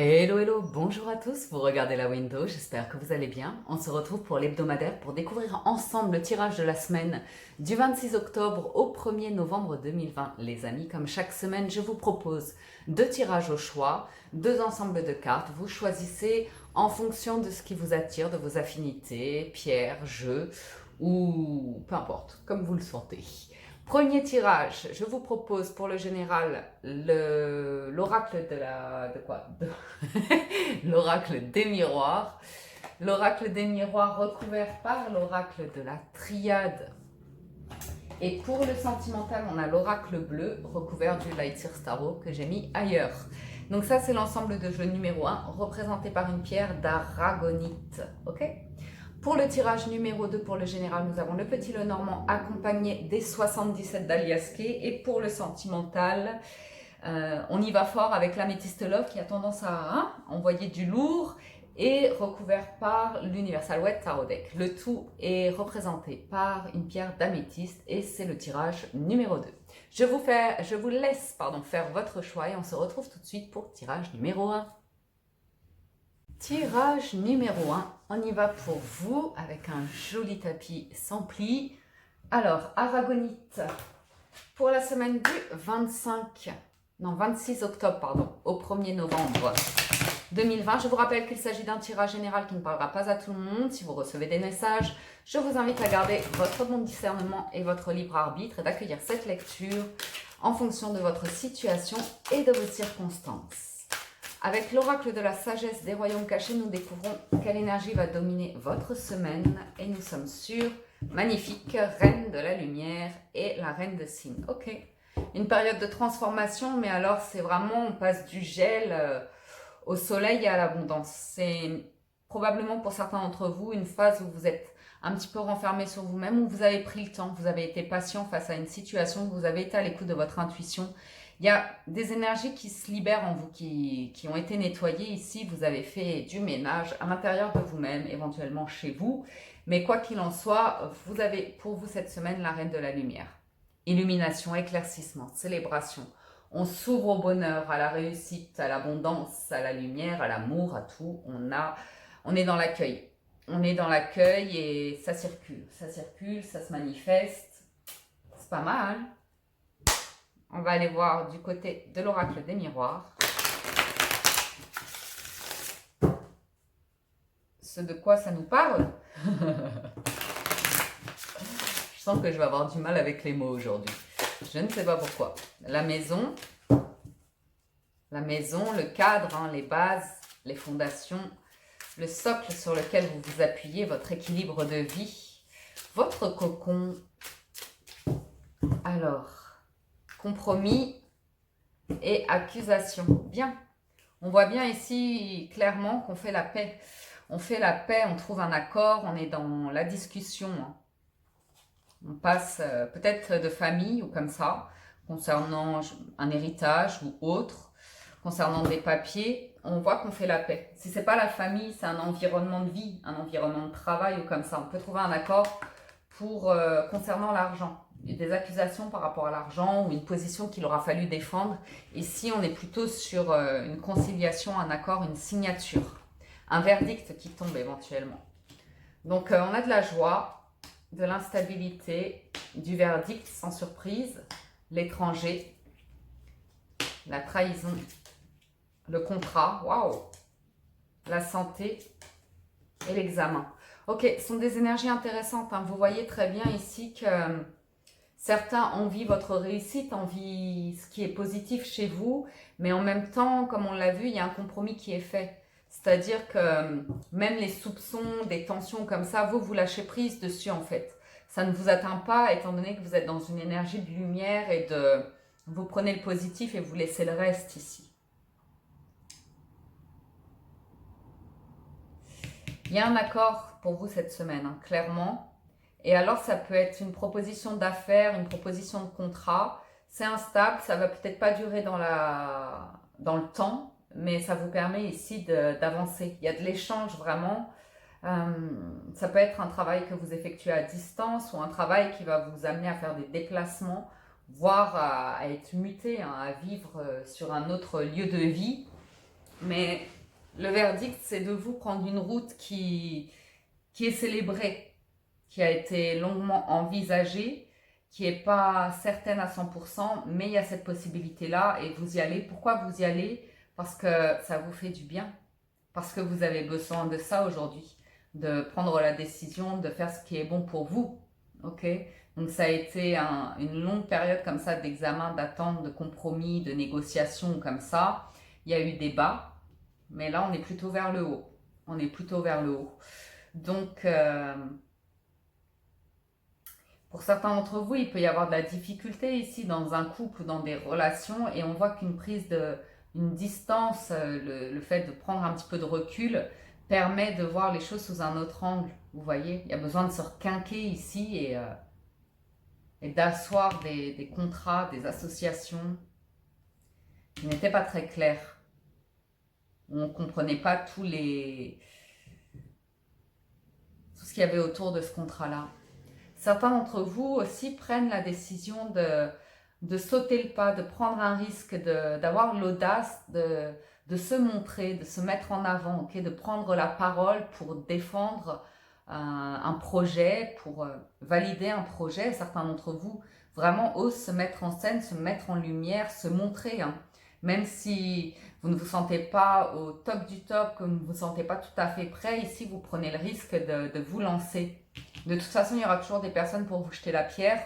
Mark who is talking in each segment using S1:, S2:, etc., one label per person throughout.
S1: Hello, hello, bonjour à tous, vous regardez la window, j'espère que vous allez bien. On se retrouve pour l'hebdomadaire pour découvrir ensemble le tirage de la semaine du 26 octobre au 1er novembre 2020. Les amis, comme chaque semaine, je vous propose deux tirages au choix, deux ensembles de cartes. Vous choisissez en fonction de ce qui vous attire, de vos affinités, pierres, jeux ou peu importe, comme vous le sentez. Premier tirage, je vous propose pour le général l'oracle l'oracle des miroirs. L'oracle des miroirs recouvert par l'oracle de la triade. Et pour le sentimental, on a l'oracle bleu recouvert du Lightseer Starro que j'ai mis ailleurs. Donc ça, c'est l'ensemble de jeu numéro 1 représenté par une pierre d'aragonite. Ok ? Pour le tirage numéro 2, pour le général, nous avons le petit Lenormand accompagné des 77 d'Aliaske. Et pour le sentimental, on y va fort avec l'améthyste love qui a tendance à envoyer du lourd et recouvert par l'Universal Wet Tarot Deck. Le tout est représenté par une pierre d'améthyste et c'est le tirage numéro 2. Je vous laisse faire votre choix et on se retrouve tout de suite pour tirage numéro 1. Tirage numéro 1, on y va pour vous avec un joli tapis sans plis. Alors, aragonite, pour la semaine du 26 octobre au 1er novembre 2020. Je vous rappelle qu'il s'agit d'un tirage général qui ne parlera pas à tout le monde. Si vous recevez des messages, je vous invite à garder votre bon discernement et votre libre arbitre et d'accueillir cette lecture en fonction de votre situation et de vos circonstances. Avec l'oracle de la sagesse des royaumes cachés, nous découvrons quelle énergie va dominer votre semaine et nous sommes sur magnifique reine de la lumière et la reine de cygne. Ok, une période de transformation, mais alors c'est vraiment, on passe du gel au soleil et à l'abondance. C'est probablement pour certains d'entre vous une phase où vous êtes un petit peu renfermé sur vous-même, où vous avez pris le temps, vous avez été patient face à une situation, vous avez été à l'écoute de votre intuition. Il y a des énergies qui se libèrent en vous, qui ont été nettoyées ici. Vous avez fait du ménage à l'intérieur de vous-même, éventuellement chez vous. Mais quoi qu'il en soit, vous avez pour vous cette semaine la reine de la lumière. Illumination, éclaircissement, célébration. On s'ouvre au bonheur, à la réussite, à l'abondance, à la lumière, à l'amour, à tout. On est dans l'accueil. On est dans l'accueil et ça circule, ça se manifeste. C'est pas mal. On va aller voir du côté de l'oracle des miroirs. Ce de quoi ça nous parle. Je sens que je vais avoir du mal avec les mots aujourd'hui. Je ne sais pas pourquoi. La maison, le cadre, les bases, les fondations, le socle sur lequel vous vous appuyez, votre équilibre de vie, votre cocon. Alors, compromis et accusation. Bien. On voit bien ici clairement qu'on fait la paix. On fait la paix, on trouve un accord, on est dans la discussion. On passe peut-être de famille ou comme ça, concernant un héritage ou autre, concernant des papiers, on voit qu'on fait la paix. Si ce n'est pas la famille, c'est un environnement de vie, un environnement de travail ou comme ça. On peut trouver un accord pour concernant l'argent. Des accusations par rapport à l'argent ou une position qu'il aura fallu défendre. Ici, on est plutôt sur une conciliation, un accord, une signature, un verdict qui tombe éventuellement. Donc, on a de la joie, de l'instabilité, du verdict sans surprise, l'étranger, la trahison, le contrat, waouh, la santé et l'examen. Ok, ce sont des énergies intéressantes. Vous voyez très bien ici que certains envient votre réussite, envient ce qui est positif chez vous, mais en même temps, comme on l'a vu, il y a un compromis qui est fait. C'est-à-dire que même les soupçons, des tensions comme ça, vous lâchez prise dessus en fait. Ça ne vous atteint pas étant donné que vous êtes dans une énergie de lumière et vous prenez le positif et vous laissez le reste ici. Il y a un accord pour vous cette semaine, clairement. Et alors, ça peut être une proposition d'affaires, une proposition de contrat. C'est instable, ça va peut-être pas durer dans le temps, mais ça vous permet ici d'avancer. Il y a de l'échange vraiment. Ça peut être un travail que vous effectuez à distance ou un travail qui va vous amener à faire des déplacements, voire à être muté, à vivre sur un autre lieu de vie. Mais le verdict, c'est de vous prendre une route qui est célébrée, qui a été longuement envisagée, qui n'est pas certaine à 100%, mais il y a cette possibilité-là et vous y allez. Pourquoi vous y allez? Parce que ça vous fait du bien, parce que vous avez besoin de ça aujourd'hui, de prendre la décision de faire ce qui est bon pour vous. Ok? Donc ça a été une longue période comme ça d'examen, d'attente, de compromis, de négociation comme ça. Il y a eu des bas, mais là on est plutôt vers le haut. On est plutôt vers le haut. Donc pour certains d'entre vous, il peut y avoir de la difficulté ici dans un couple, dans des relations, et on voit qu'une une distance, le fait de prendre un petit peu de recul, permet de voir les choses sous un autre angle. Vous voyez, il y a besoin de se requinquer ici et d'asseoir des contrats, des associations qui n'étaient pas très clairs. On ne comprenait pas tout ce qu'il y avait autour de ce contrat-là. Certains d'entre vous aussi prennent la décision de sauter le pas, de prendre un risque, d'avoir l'audace de se montrer, de se mettre en avant, okay, de prendre la parole pour défendre un projet, pour valider un projet. Certains d'entre vous vraiment osent se mettre en scène, se mettre en lumière, se montrer. Hein. Même si vous ne vous sentez pas au top du top, que vous ne vous sentez pas tout à fait prêt, ici vous prenez le risque de vous lancer. De toute façon, il y aura toujours des personnes pour vous jeter la pierre.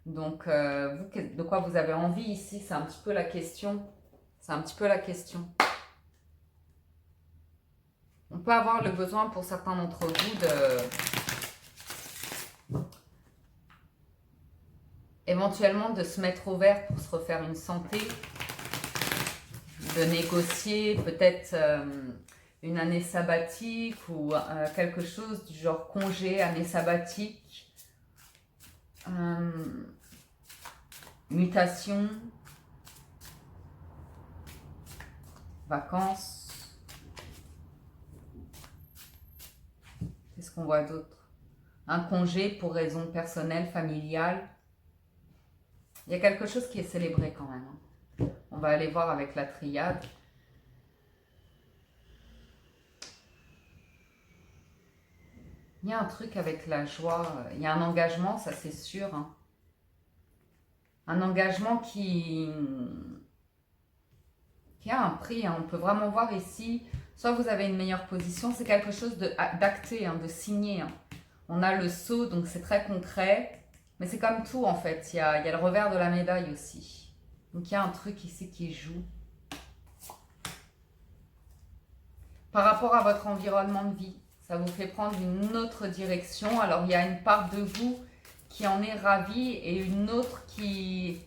S1: Donc, vous, de quoi vous avez envie ici, c'est un petit peu la question. C'est un petit peu la question. On peut avoir le besoin pour certains d'entre vous éventuellement de se mettre au vert pour se refaire une santé, de négocier peut-être une année sabbatique ou quelque chose du genre congé, année sabbatique, mutation, vacances. Qu'est-ce qu'on voit d'autre? Un congé pour raison personnelle, familiale. Il y a quelque chose qui est célébré quand même. On va aller voir avec la triade. Il y a un truc avec la joie. Il y a un engagement, ça c'est sûr. Hein. Un engagement qui a un prix. Hein. On peut vraiment voir ici, soit vous avez une meilleure position, c'est quelque chose d'acté, hein, de signé. Hein. On a le sceau, donc c'est très concret. Mais c'est comme tout en fait, il y a le revers de la médaille aussi. Donc il y a un truc ici qui joue. Par rapport à votre environnement de vie, ça vous fait prendre une autre direction. Alors il y a une part de vous qui en est ravie et une autre qui...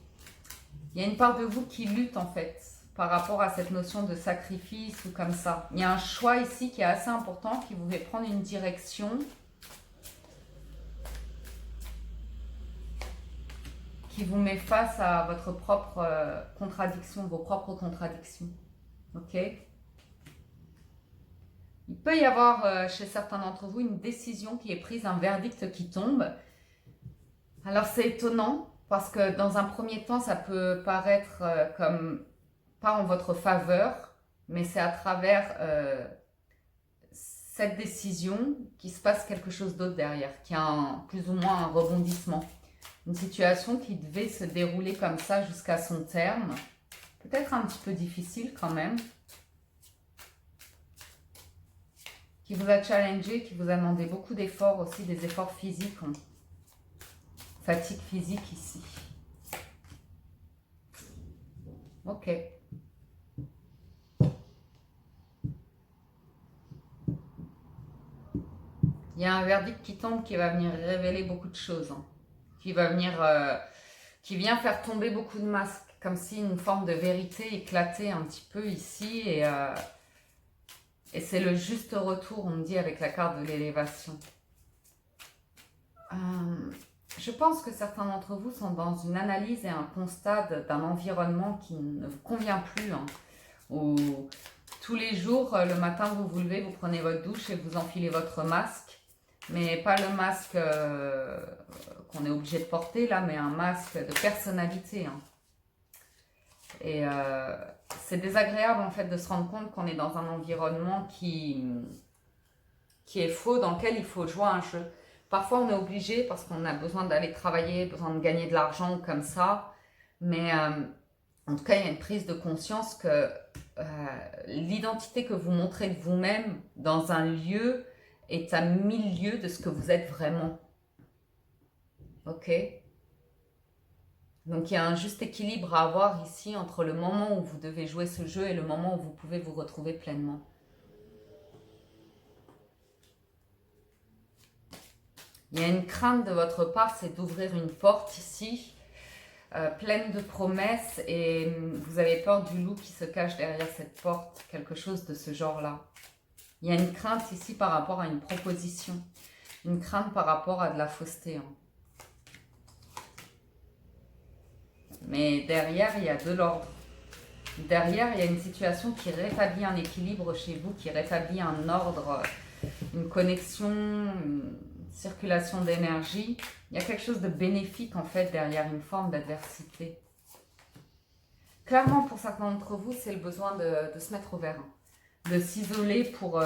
S1: Il y a une part de vous qui lutte en fait par rapport à cette notion de sacrifice ou comme ça. Il y a un choix ici qui est assez important, qui vous fait prendre une direction, qui vous met face à votre propre contradiction, vos propres contradictions. Ok ? Il peut y avoir chez certains d'entre vous une décision qui est prise, un verdict qui tombe. Alors c'est étonnant parce que dans un premier temps, ça peut paraître comme pas en votre faveur, mais c'est à travers cette décision qu'il se passe quelque chose d'autre derrière, qui a plus ou moins un rebondissement. Une situation qui devait se dérouler comme ça jusqu'à son terme. Peut-être un petit peu difficile quand même. Qui vous a challengé, qui vous a demandé beaucoup d'efforts aussi, des efforts physiques. Hein. Fatigue physique ici. Ok. Il y a un verdict qui tombe qui va venir révéler beaucoup de choses. Hein. Qui vient faire tomber beaucoup de masques, comme si une forme de vérité éclatait un petit peu ici, et c'est le juste retour, on me dit, avec la carte de l'élévation. Je pense que certains d'entre vous sont dans une analyse et un constat d'un environnement qui ne vous convient plus, hein, où tous les jours, le matin, vous vous levez, vous prenez votre douche et vous enfilez votre masque. Mais pas le masque qu'on est obligé de porter là, mais un masque de personnalité. Hein. Et c'est désagréable en fait de se rendre compte qu'on est dans un environnement qui est faux, dans lequel il faut jouer un jeu. Parfois on est obligé parce qu'on a besoin d'aller travailler, besoin de gagner de l'argent comme ça. Mais en tout cas, il y a une prise de conscience que l'identité que vous montrez de vous-même dans un lieu est à 1000 lieues de ce que vous êtes vraiment. Ok? Donc il y a un juste équilibre à avoir ici entre le moment où vous devez jouer ce jeu et le moment où vous pouvez vous retrouver pleinement. Il y a une crainte de votre part, c'est d'ouvrir une porte ici, pleine de promesses, et vous avez peur du loup qui se cache derrière cette porte, quelque chose de ce genre-là. Il y a une crainte ici par rapport à une proposition, une crainte par rapport à de la fausseté. Hein. Mais derrière, il y a de l'ordre. Derrière, il y a une situation qui rétablit un équilibre chez vous, qui rétablit un ordre, une connexion, une circulation d'énergie. Il y a quelque chose de bénéfique en fait derrière une forme d'adversité. Clairement, pour certains d'entre vous, c'est le besoin de se mettre au vert, hein. De s'isoler pour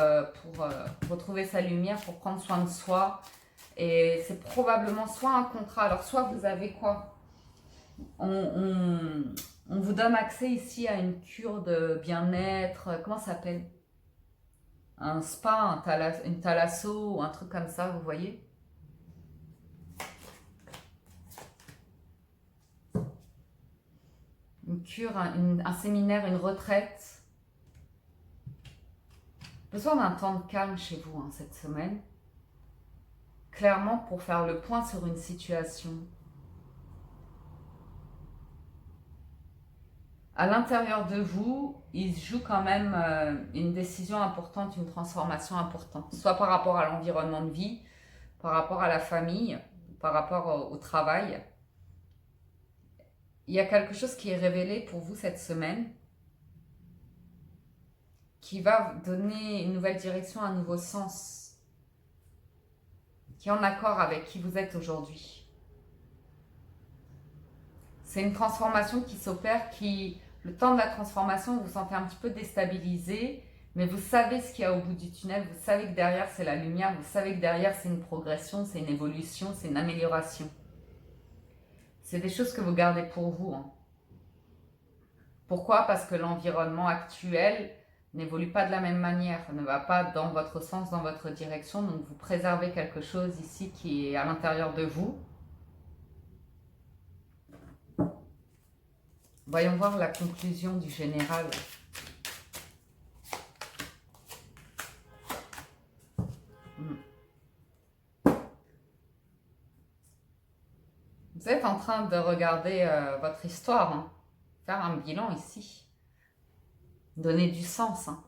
S1: retrouver sa lumière, pour prendre soin de soi. Et c'est probablement soit un contrat, alors soit vous avez quoi ? On vous donne accès ici à une cure de bien-être, comment ça s'appelle ? Un spa, une thalasso ou un truc comme ça, vous voyez ? Une cure, un séminaire, une retraite. Besoin d'un temps de calme chez vous hein, cette semaine. Clairement pour faire le point sur une situation. À l'intérieur de vous, il se joue quand même une décision importante, une transformation importante. Soit par rapport à l'environnement de vie, par rapport à la famille, par rapport au travail. Il y a quelque chose qui est révélé pour vous cette semaine, qui va donner une nouvelle direction, un nouveau sens, qui est en accord avec qui vous êtes aujourd'hui. C'est une transformation qui s'opère, le temps de la transformation, vous vous sentez un petit peu déstabilisé, mais vous savez ce qu'il y a au bout du tunnel, vous savez que derrière c'est la lumière, vous savez que derrière c'est une progression, c'est une évolution, c'est une amélioration. C'est des choses que vous gardez pour vous. Hein. Pourquoi ? Parce que l'environnement actuel n'évolue pas de la même manière, ne va pas dans votre sens, dans votre direction, donc vous préservez quelque chose ici qui est à l'intérieur de vous. Voyons voir la conclusion du général. Vous êtes en train de regarder votre histoire, hein. Faire un bilan ici. Donner du sens. Hein.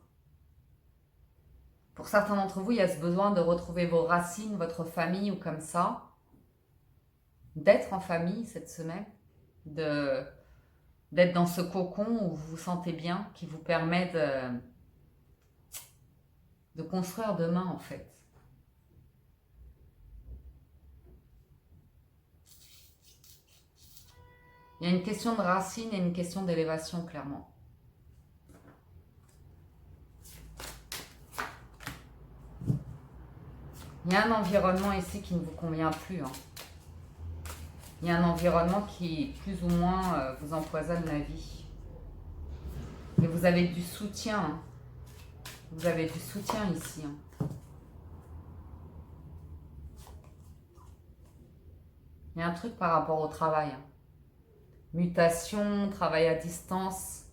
S1: Pour certains d'entre vous, il y a ce besoin de retrouver vos racines, votre famille ou comme ça. D'être en famille cette semaine. D'être dans ce cocon où vous vous sentez bien, qui vous permet de construire demain en fait. Il y a une question de racine et une question d'élévation clairement. Il y a un environnement ici qui ne vous convient plus. Hein. Il y a un environnement qui, plus ou moins, vous empoisonne la vie. Et vous avez du soutien. Hein. Vous avez du soutien ici. Hein. Il y a un truc par rapport au travail. Hein. Mutation, travail à distance.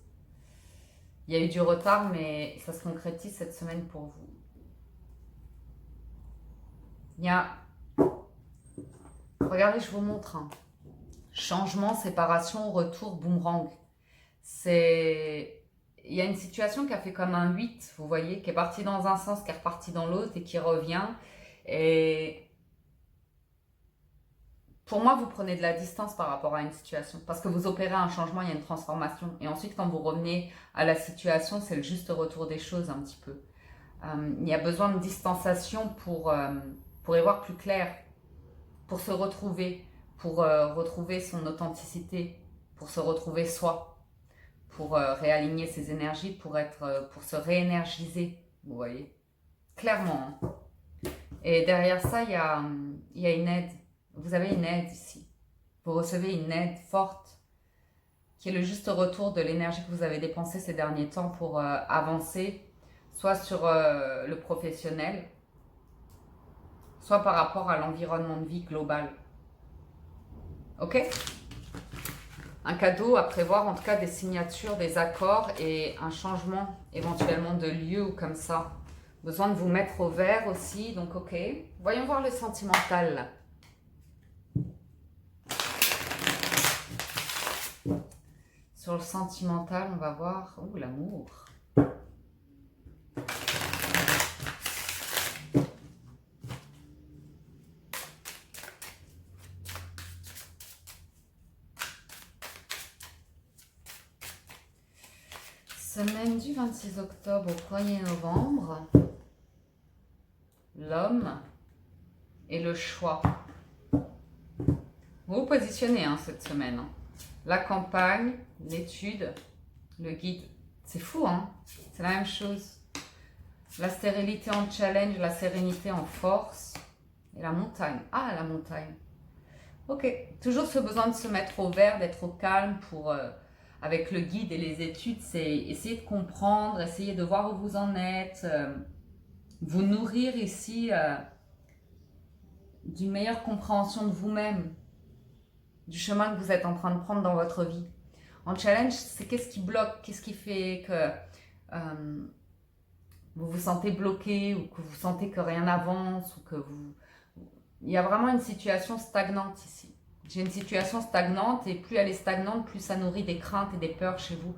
S1: Il y a eu du retard, mais ça se concrétise cette semaine pour vous. Il y a... Regardez, je vous montre. Hein. Changement, séparation, retour, boomerang. Il y a une situation qui a fait comme un 8, vous voyez, qui est parti dans un sens, qui est reparti dans l'autre et qui revient. Et pour moi, vous prenez de la distance par rapport à une situation. Parce que vous opérez un changement, il y a une transformation. Et ensuite, quand vous revenez à la situation, c'est le juste retour des choses un petit peu. Il y a besoin de distanciation pour y voir plus clair, pour se retrouver, pour retrouver son authenticité, pour se retrouver soi, pour réaligner ses énergies, pour se réénergiser, vous voyez, clairement. Hein. Et derrière ça, il y a une aide. Vous avez une aide ici. Vous recevez une aide forte qui est le juste retour de l'énergie que vous avez dépensée ces derniers temps pour avancer, soit sur le professionnel, soit par rapport à l'environnement de vie global. Ok ? Un cadeau à prévoir, en tout cas des signatures, des accords et un changement éventuellement de lieu ou comme ça. Besoin de vous mettre au vert aussi, donc ok. Voyons voir le sentimental là. Sur le sentimental, on va voir... Oh, l'amour. Semaine du 26 octobre au 1er novembre. L'homme et le choix. Vous vous positionnez hein, cette semaine. Hein. La campagne, l'étude, le guide. C'est fou, hein? C'est la même chose. La stérilité en challenge, la sérénité en force. Et la montagne. Ah, la montagne. Ok. Toujours ce besoin de se mettre au vert, d'être au calme pour, avec le guide et les études, c'est essayer de comprendre, essayer de voir où vous en êtes, vous nourrir ici d'une meilleure compréhension de vous-même, du chemin que vous êtes en train de prendre dans votre vie. En challenge, c'est qu'est-ce qui bloque, qu'est-ce qui fait que vous vous sentez bloqué ou que vous sentez que rien n'avance ou que vous... Il y a vraiment une situation stagnante ici. J'ai une situation stagnante et plus elle est stagnante, plus ça nourrit des craintes et des peurs chez vous.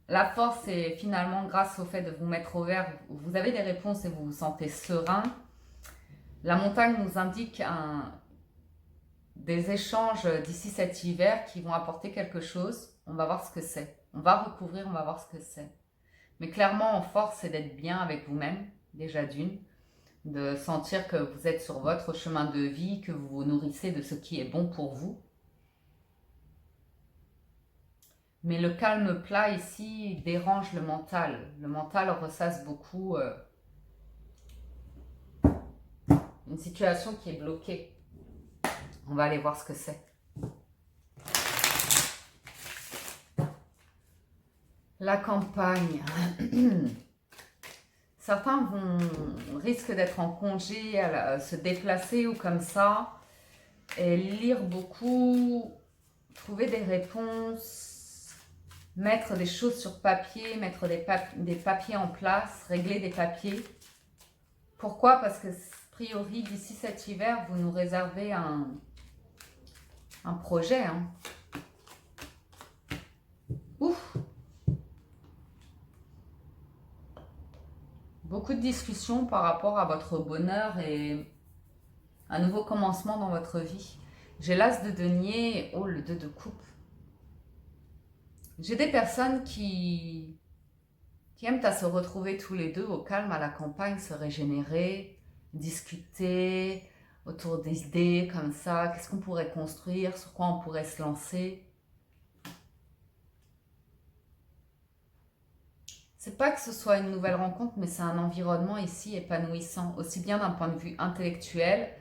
S1: La force, c'est finalement grâce au fait de vous mettre au vert, vous avez des réponses et vous vous sentez serein. La montagne nous indique des échanges d'ici cet hiver qui vont apporter quelque chose. On va voir ce que c'est. On va recouvrir, on va voir ce que c'est. Mais clairement, en force, c'est d'être bien avec vous-même, déjà d'une. De sentir que vous êtes sur votre chemin de vie, que vous vous nourrissez de ce qui est bon pour vous. Mais le calme plat ici dérange le mental. Le mental ressasse beaucoup une situation qui est bloquée. On va aller voir ce que c'est. La campagne. Certains risquent d'être en congé, se déplacer ou comme ça, et lire beaucoup, trouver des réponses, mettre des choses sur papier, mettre des papiers en place, régler des papiers. Pourquoi? Parce que, a priori, d'ici cet hiver, vous nous réservez un projet. Hein. Ouf! Beaucoup de discussions par rapport à votre bonheur et un nouveau commencement dans votre vie. J'ai l'as de denier, oh le 2 de coupe. J'ai des personnes qui aiment à se retrouver tous les deux au calme à la campagne, se régénérer, discuter autour des idées comme ça, qu'est-ce qu'on pourrait construire, sur quoi on pourrait se lancer. C'est pas que ce soit une nouvelle rencontre, mais c'est un environnement ici épanouissant, aussi bien d'un point de vue intellectuel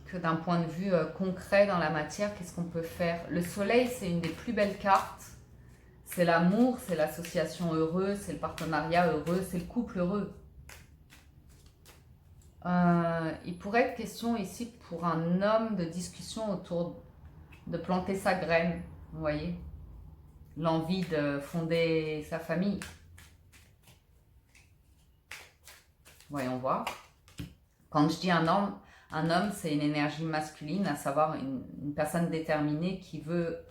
S1: que d'un point de vue concret dans la matière. Qu'est-ce qu'on peut faire? Le soleil, c'est une des plus belles cartes. C'est l'amour, c'est l'association heureuse, c'est le partenariat heureux, c'est le couple heureux. Il pourrait être question ici pour un homme de discussion autour de planter sa graine, vous voyez, l'envie de fonder sa famille. Voyons voir. Quand je dis un homme, c'est une énergie masculine, à savoir une personne déterminée qui veut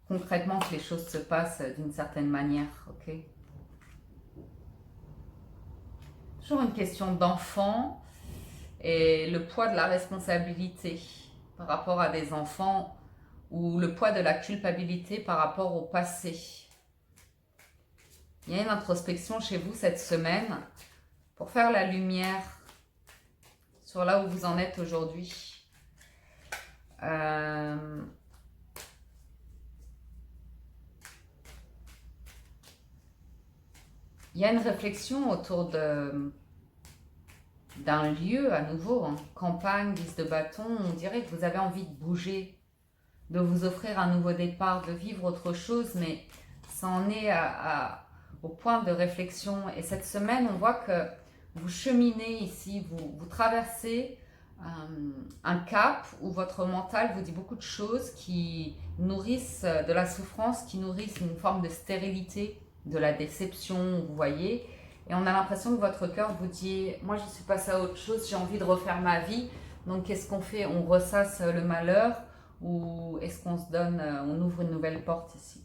S1: concrètement que les choses se passent d'une certaine manière, ok? Toujours une question d'enfant et le poids de la responsabilité par rapport à des enfants ou le poids de la culpabilité par rapport au passé. Il y a une introspection chez vous cette semaine pour faire la lumière sur là où vous en êtes aujourd'hui. il y a une réflexion autour d'un lieu à nouveau, hein. Campagne, 10 de bâton, on dirait que vous avez envie de bouger, de vous offrir un nouveau départ, de vivre autre chose, mais ça en est au point de réflexion. Et cette semaine, on voit que vous cheminez ici, vous traversez un cap où votre mental vous dit beaucoup de choses qui nourrissent de la souffrance, qui nourrissent une forme de stérilité, de la déception, vous voyez. Et on a l'impression que votre cœur vous dit « Moi, je suis passée à autre chose, j'ai envie de refaire ma vie. » Donc, qu'est-ce qu'on fait? On ressasse le malheur ou est-ce qu'on se donne, on ouvre une nouvelle porte ici?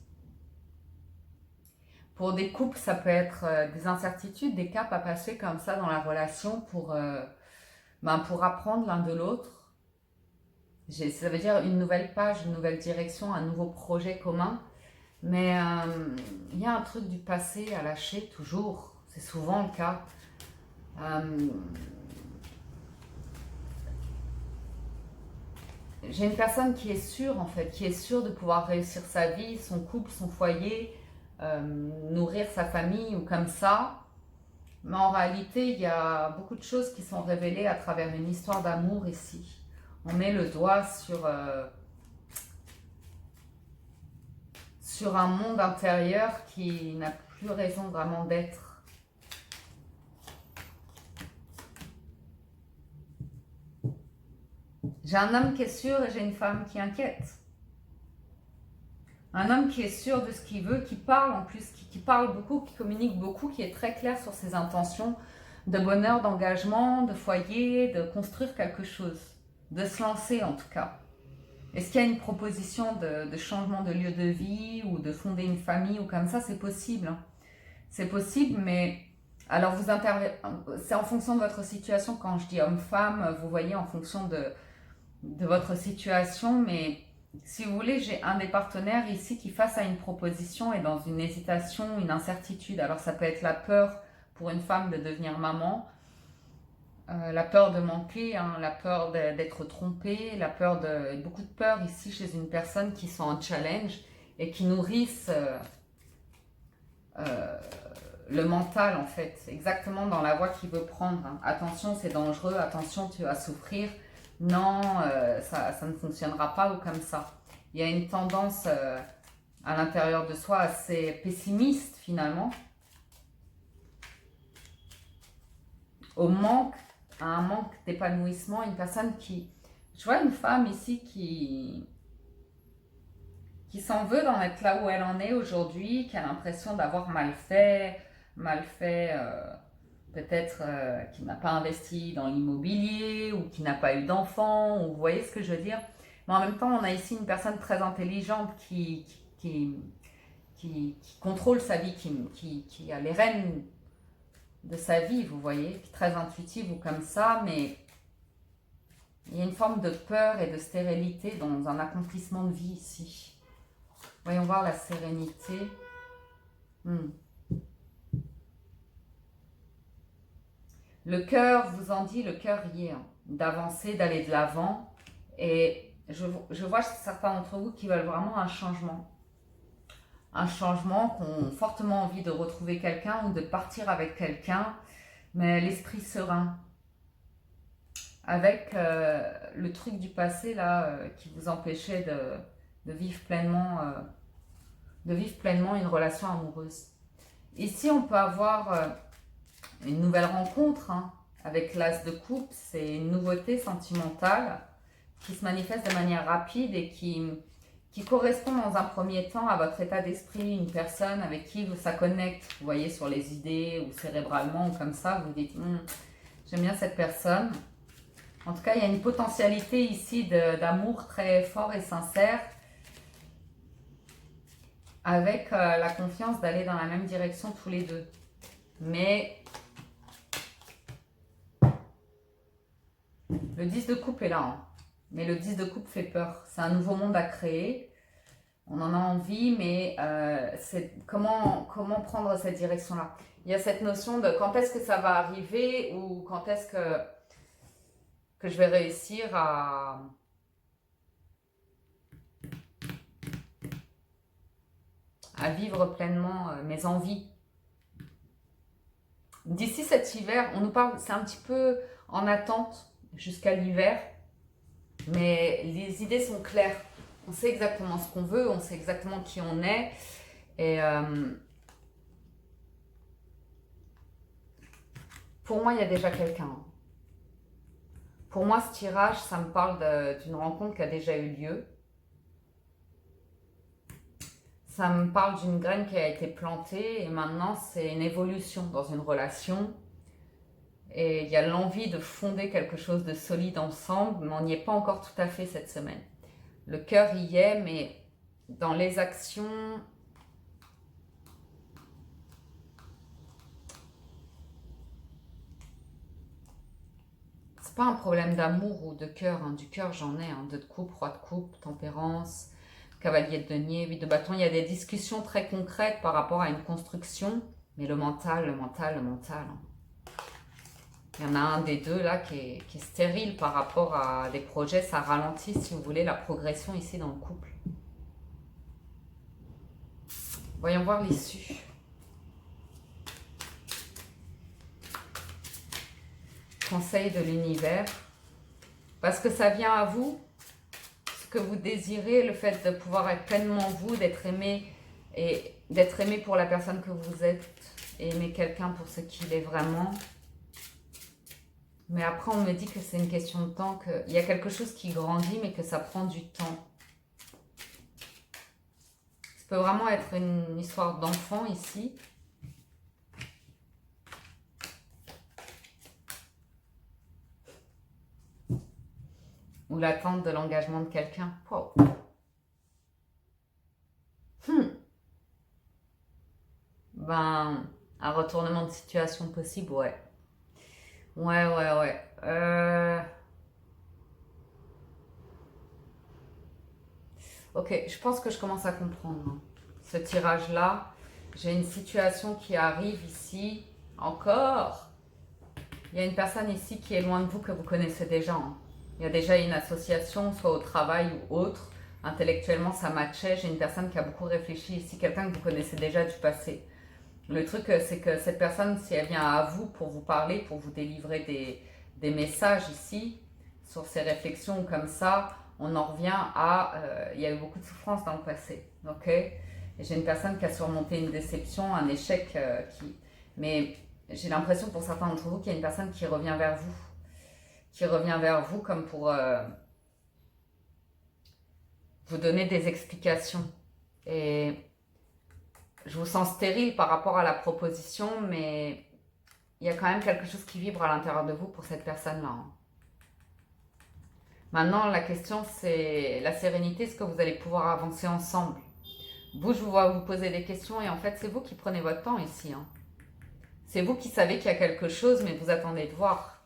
S1: Pour des couples, ça peut être des incertitudes, des caps à passer comme ça dans la relation pour apprendre l'un de l'autre. Ça veut dire une nouvelle page, une nouvelle direction, un nouveau projet commun. Mais il y a un truc du passé à lâcher toujours. C'est souvent le cas. J'ai une personne qui est sûre, en fait, qui est sûre de pouvoir réussir sa vie, son couple, son foyer, nourrir sa famille ou comme ça. Mais en réalité, il y a beaucoup de choses qui sont révélées à travers une histoire d'amour ici. On met le doigt sur un monde intérieur qui n'a plus raison vraiment d'être. J'ai un homme qui est sûr et j'ai une femme qui inquiète. Un homme qui est sûr de ce qu'il veut, qui parle en plus, qui parle beaucoup, qui communique beaucoup, qui est très clair sur ses intentions de bonheur, d'engagement, de foyer, de construire quelque chose, de se lancer en tout cas. Est-ce qu'il y a une proposition de changement de lieu de vie ou de fonder une famille ou comme ça? C'est possible. Hein. C'est possible, mais alors c'est en fonction de votre situation. Quand je dis homme-femme, vous voyez en fonction de votre situation, mais si vous voulez, j'ai un des partenaires ici qui, face à une proposition, est dans une hésitation, une incertitude. Alors ça peut être la peur pour une femme de devenir maman, la peur de manquer, hein, la peur d'être trompée, beaucoup de peur ici chez une personne qui sont en challenge et qui nourrissent le mental en fait, exactement dans la voie qu'il veut prendre. Hein. Attention, c'est dangereux, attention, tu vas souffrir. Non, ça ne fonctionnera pas ou comme ça. Il y a une tendance à l'intérieur de soi assez pessimiste finalement, à un manque d'épanouissement. Une personne je vois une femme ici qui s'en veut d'en être là où elle en est aujourd'hui, qui a l'impression d'avoir mal fait, peut-être qui n'a pas investi dans l'immobilier ou qui n'a pas eu d'enfant, ou vous voyez ce que je veux dire. Mais en même temps, on a ici une personne très intelligente qui contrôle sa vie, qui a les rênes de sa vie, vous voyez, qui est très intuitive ou comme ça, mais il y a une forme de peur et de stérilité dans un accomplissement de vie ici. Voyons voir la sérénité. Le cœur vous en dit, le cœur y est, hein, d'avancer, d'aller de l'avant. Et je vois certains d'entre vous qui veulent vraiment un changement. Un changement, qui ont fortement envie de retrouver quelqu'un ou de partir avec quelqu'un, mais l'esprit serein. Avec le truc du passé là qui vous empêchait de vivre pleinement une relation amoureuse. Ici, on peut avoir une nouvelle rencontre hein, avec l'as de coupe. C'est une nouveauté sentimentale qui se manifeste de manière rapide et qui correspond dans un premier temps à votre état d'esprit, une personne avec qui ça connecte, vous voyez, sur les idées ou cérébralement ou comme ça, vous dites j'aime bien cette personne. En tout cas, il y a une potentialité ici d'amour très fort et sincère avec la confiance d'aller dans la même direction tous les deux. Mais le 10 de coupe est là, hein. Mais le 10 de coupe fait peur. C'est un nouveau monde à créer. On en a envie, mais comment prendre cette direction-là? Il y a cette notion de quand est-ce que ça va arriver ou quand est-ce que je vais réussir à vivre pleinement mes envies. D'ici cet hiver, on nous parle, c'est un petit peu en attente jusqu'à l'hiver, mais les idées sont claires. On sait exactement ce qu'on veut, on sait exactement qui on est. Et pour moi, il y a déjà quelqu'un. Pour moi, ce tirage, ça me parle d'une rencontre qui a déjà eu lieu. Ça me parle d'une graine qui a été plantée et maintenant, c'est une évolution dans une relation. Et il y a l'envie de fonder quelque chose de solide ensemble, mais on n'y est pas encore tout à fait cette semaine. Le cœur y est, mais dans les actions, c'est pas un problème d'amour ou de cœur. Du cœur, j'en ai. Deux de coupe, roi de coupe, tempérance, cavalier de denier, 8 de bâton. Il y a des discussions très concrètes par rapport à une construction, mais le mental, le mental, le mental. Il y en a un des deux là qui est stérile par rapport à des projets. Ça ralentit, si vous voulez, la progression ici dans le couple. Voyons voir l'issue. Conseil de l'univers. Parce que ça vient à vous, ce que vous désirez, le fait de pouvoir être pleinement vous, d'être aimé et d'être aimé pour la personne que vous êtes et aimer quelqu'un pour ce qu'il est vraiment. Mais après, on me dit que c'est une question de temps, qu'il y a quelque chose qui grandit, mais que ça prend du temps. Ça peut vraiment être une histoire d'enfant ici. Ou l'attente de l'engagement de quelqu'un. Wow. Ben, un retournement de situation possible, ouais. Ouais. Ok, je pense que je commence à comprendre. Ce tirage-là, j'ai une situation qui arrive ici. Encore. Il y a une personne ici qui est loin de vous que vous connaissez déjà. Il y a déjà une association, soit au travail ou autre. Intellectuellement, ça matchait. J'ai une personne qui a beaucoup réfléchi ici, quelqu'un que vous connaissez déjà du passé. Le truc, c'est que cette personne, si elle vient à vous pour vous parler, pour vous délivrer des messages ici, sur ses réflexions comme ça, on en revient à... il y a eu beaucoup de souffrance dans le passé, ok? Et j'ai une personne qui a surmonté une déception, un échec Mais j'ai l'impression pour certains d'entre vous qu'il y a une personne qui revient vers vous. Qui revient vers vous comme pour vous donner des explications. Et... je vous sens stérile par rapport à la proposition, mais il y a quand même quelque chose qui vibre à l'intérieur de vous pour cette personne-là. Maintenant, la question, c'est la sérénité. Est-ce que vous allez pouvoir avancer ensemble? Vous, je vous vois vous poser des questions et en fait, c'est vous qui prenez votre temps ici. C'est vous qui savez qu'il y a quelque chose, mais vous attendez de voir.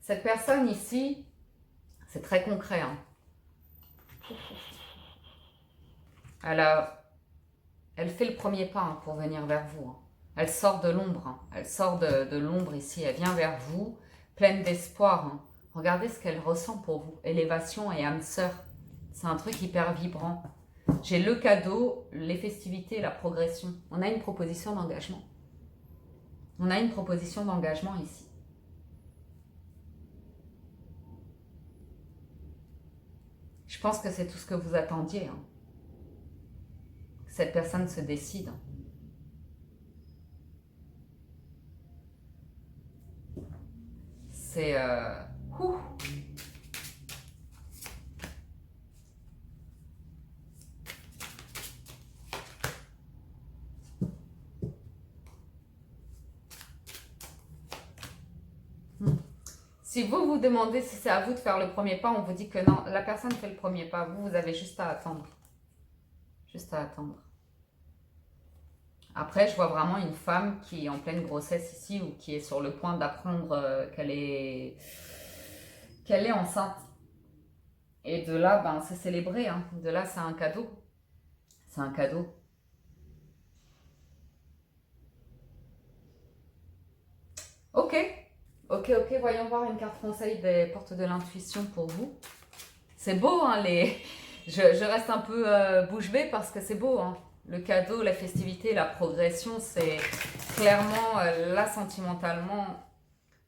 S1: Cette personne ici, c'est très concret. Elle fait le premier pas pour venir vers vous. Elle sort de l'ombre. Elle sort de l'ombre ici. Elle vient vers vous, pleine d'espoir. Regardez ce qu'elle ressent pour vous. Élévation et âme sœur. C'est un truc hyper vibrant. J'ai le cadeau, les festivités, la progression. On a une proposition d'engagement. On a une proposition d'engagement ici. Je pense que c'est tout ce que vous attendiez. Cette personne se décide. C'est... Si vous vous demandez si c'est à vous de faire le premier pas, on vous dit que non, la personne fait le premier pas. Vous avez juste à attendre. Juste à attendre. Après, je vois vraiment une femme qui est en pleine grossesse ici ou qui est sur le point d'apprendre qu'elle est enceinte. Et de là, ben, c'est célébré. De là, c'est un cadeau. C'est un cadeau. Ok, voyons voir une carte conseil des portes de l'intuition pour vous. C'est beau, je reste un peu bouche bée parce que c'est beau. Le cadeau, la festivité, la progression, clairement, là, sentimentalement,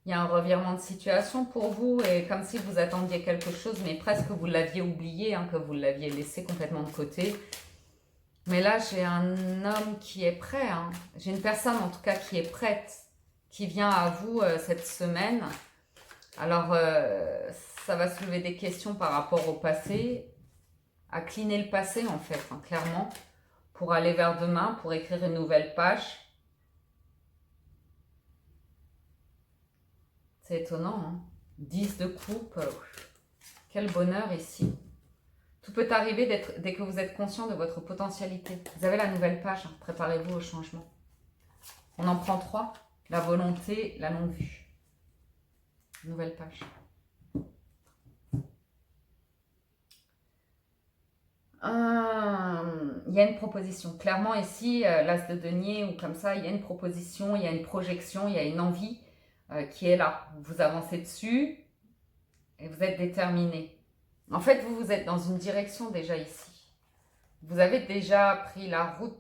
S1: il y a un revirement de situation pour vous et comme si vous attendiez quelque chose, mais presque vous l'aviez oublié, hein, que vous l'aviez laissé complètement de côté. Mais là, j'ai un homme qui est prêt. Hein. J'ai une personne, en tout cas, qui est prête, qui vient à vous cette semaine. Alors, ça va soulever des questions par rapport au passé, à cleaner le passé, en fait, hein, clairement, pour aller vers demain, pour écrire une nouvelle page. C'est étonnant, hein. 10 de coupe. Quel bonheur ici. Tout peut arriver dès que vous êtes conscient de votre potentialité. Vous avez la nouvelle page, hein. Préparez-vous au changement. On en prend 3. La volonté, la longue vue. Nouvelle page. Il y a une proposition. Clairement ici, l'as de denier ou comme ça, il y a une proposition, il y a une projection, il y a une envie qui est là. Vous avancez dessus et vous êtes déterminé. En fait, vous êtes dans une direction déjà ici. Vous avez déjà pris la route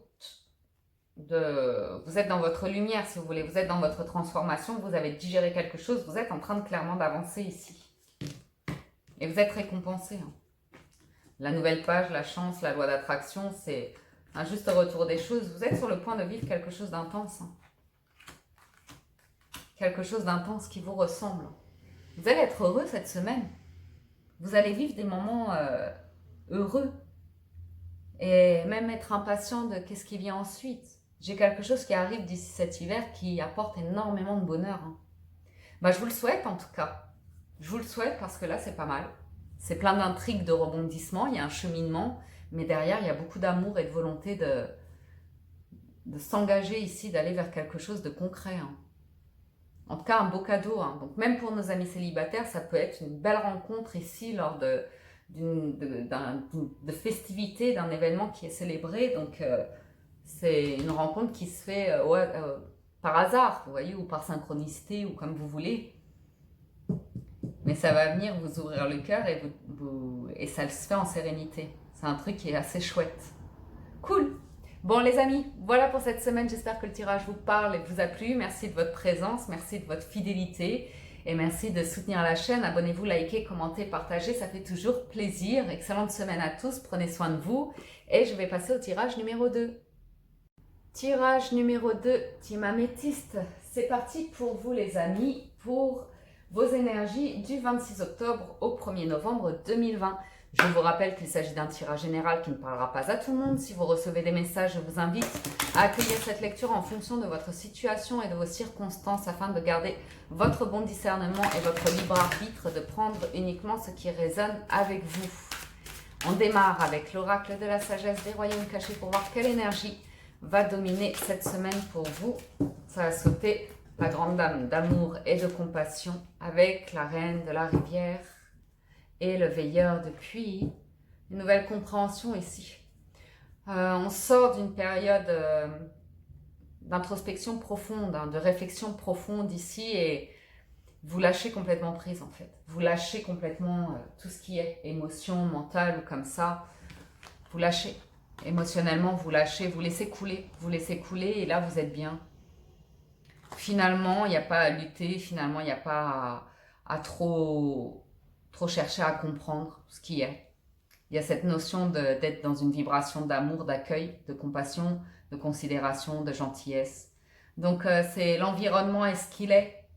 S1: de... Vous êtes dans votre lumière, si vous voulez. Vous êtes dans votre transformation. Vous avez digéré quelque chose. Vous êtes en train de clairement d'avancer ici. Et vous êtes récompensé. Hein. La nouvelle page, la chance, la loi d'attraction, c'est un juste retour des choses. Vous êtes sur le point de vivre quelque chose d'intense. Hein. Quelque chose d'intense qui vous ressemble. Vous allez être heureux cette semaine. Vous allez vivre des moments heureux. Et même être impatient de qu'est-ce qui vient ensuite. J'ai quelque chose qui arrive d'ici cet hiver qui apporte énormément de bonheur. Hein. Bah, je vous le souhaite en tout cas. Je vous le souhaite parce que là, c'est pas mal. C'est plein d'intrigues, de rebondissements. Il y a un cheminement. Mais derrière, il y a beaucoup d'amour et de volonté de s'engager ici, d'aller vers quelque chose de concret. Hein. En tout cas, un beau cadeau. Hein. Donc, même pour nos amis célibataires, ça peut être une belle rencontre ici lors de festivités, d'un événement qui est célébré. Donc, c'est une rencontre qui se fait par hasard, vous voyez, ou par synchronicité, ou comme vous voulez. Mais ça va venir vous ouvrir le cœur et ça se fait en sérénité. C'est un truc qui est assez chouette. Cool! Bon les amis, voilà pour cette semaine. J'espère que le tirage vous parle et vous a plu. Merci de votre présence, merci de votre fidélité et merci de soutenir la chaîne. Abonnez-vous, likez, commentez, partagez, ça fait toujours plaisir. Excellente semaine à tous, prenez soin de vous et je vais passer au tirage numéro 2. Tirage numéro 2, Team Améthyste. C'est parti pour vous les amis, pour vos énergies du 26 octobre au 1er novembre 2020. Je vous rappelle qu'il s'agit d'un tirage général qui ne parlera pas à tout le monde. Si vous recevez des messages, je vous invite à accueillir cette lecture en fonction de votre situation et de vos circonstances afin de garder votre bon discernement et votre libre arbitre de prendre uniquement ce qui résonne avec vous. On démarre avec l'oracle de la sagesse des royaumes cachés pour voir quelle énergie va dominer cette semaine pour vous. Ça va sauter la grande dame d'amour et de compassion avec la reine de la rivière et le veilleur de puits. Une nouvelle compréhension ici. On sort d'une période d'introspection profonde, hein, de réflexion profonde ici et vous lâchez complètement prise en fait. Vous lâchez complètement tout ce qui est émotion, mentale ou comme ça. Vous lâchez. Émotionnellement, vous lâchez, vous laissez couler et là vous êtes bien. Finalement, il n'y a pas à lutter, finalement, il n'y a pas à trop chercher à comprendre ce qui est. Il y a cette notion d'être dans une vibration d'amour, d'accueil, de compassion, de considération, de gentillesse. Donc, c'est l'environnement est ce qu'il est.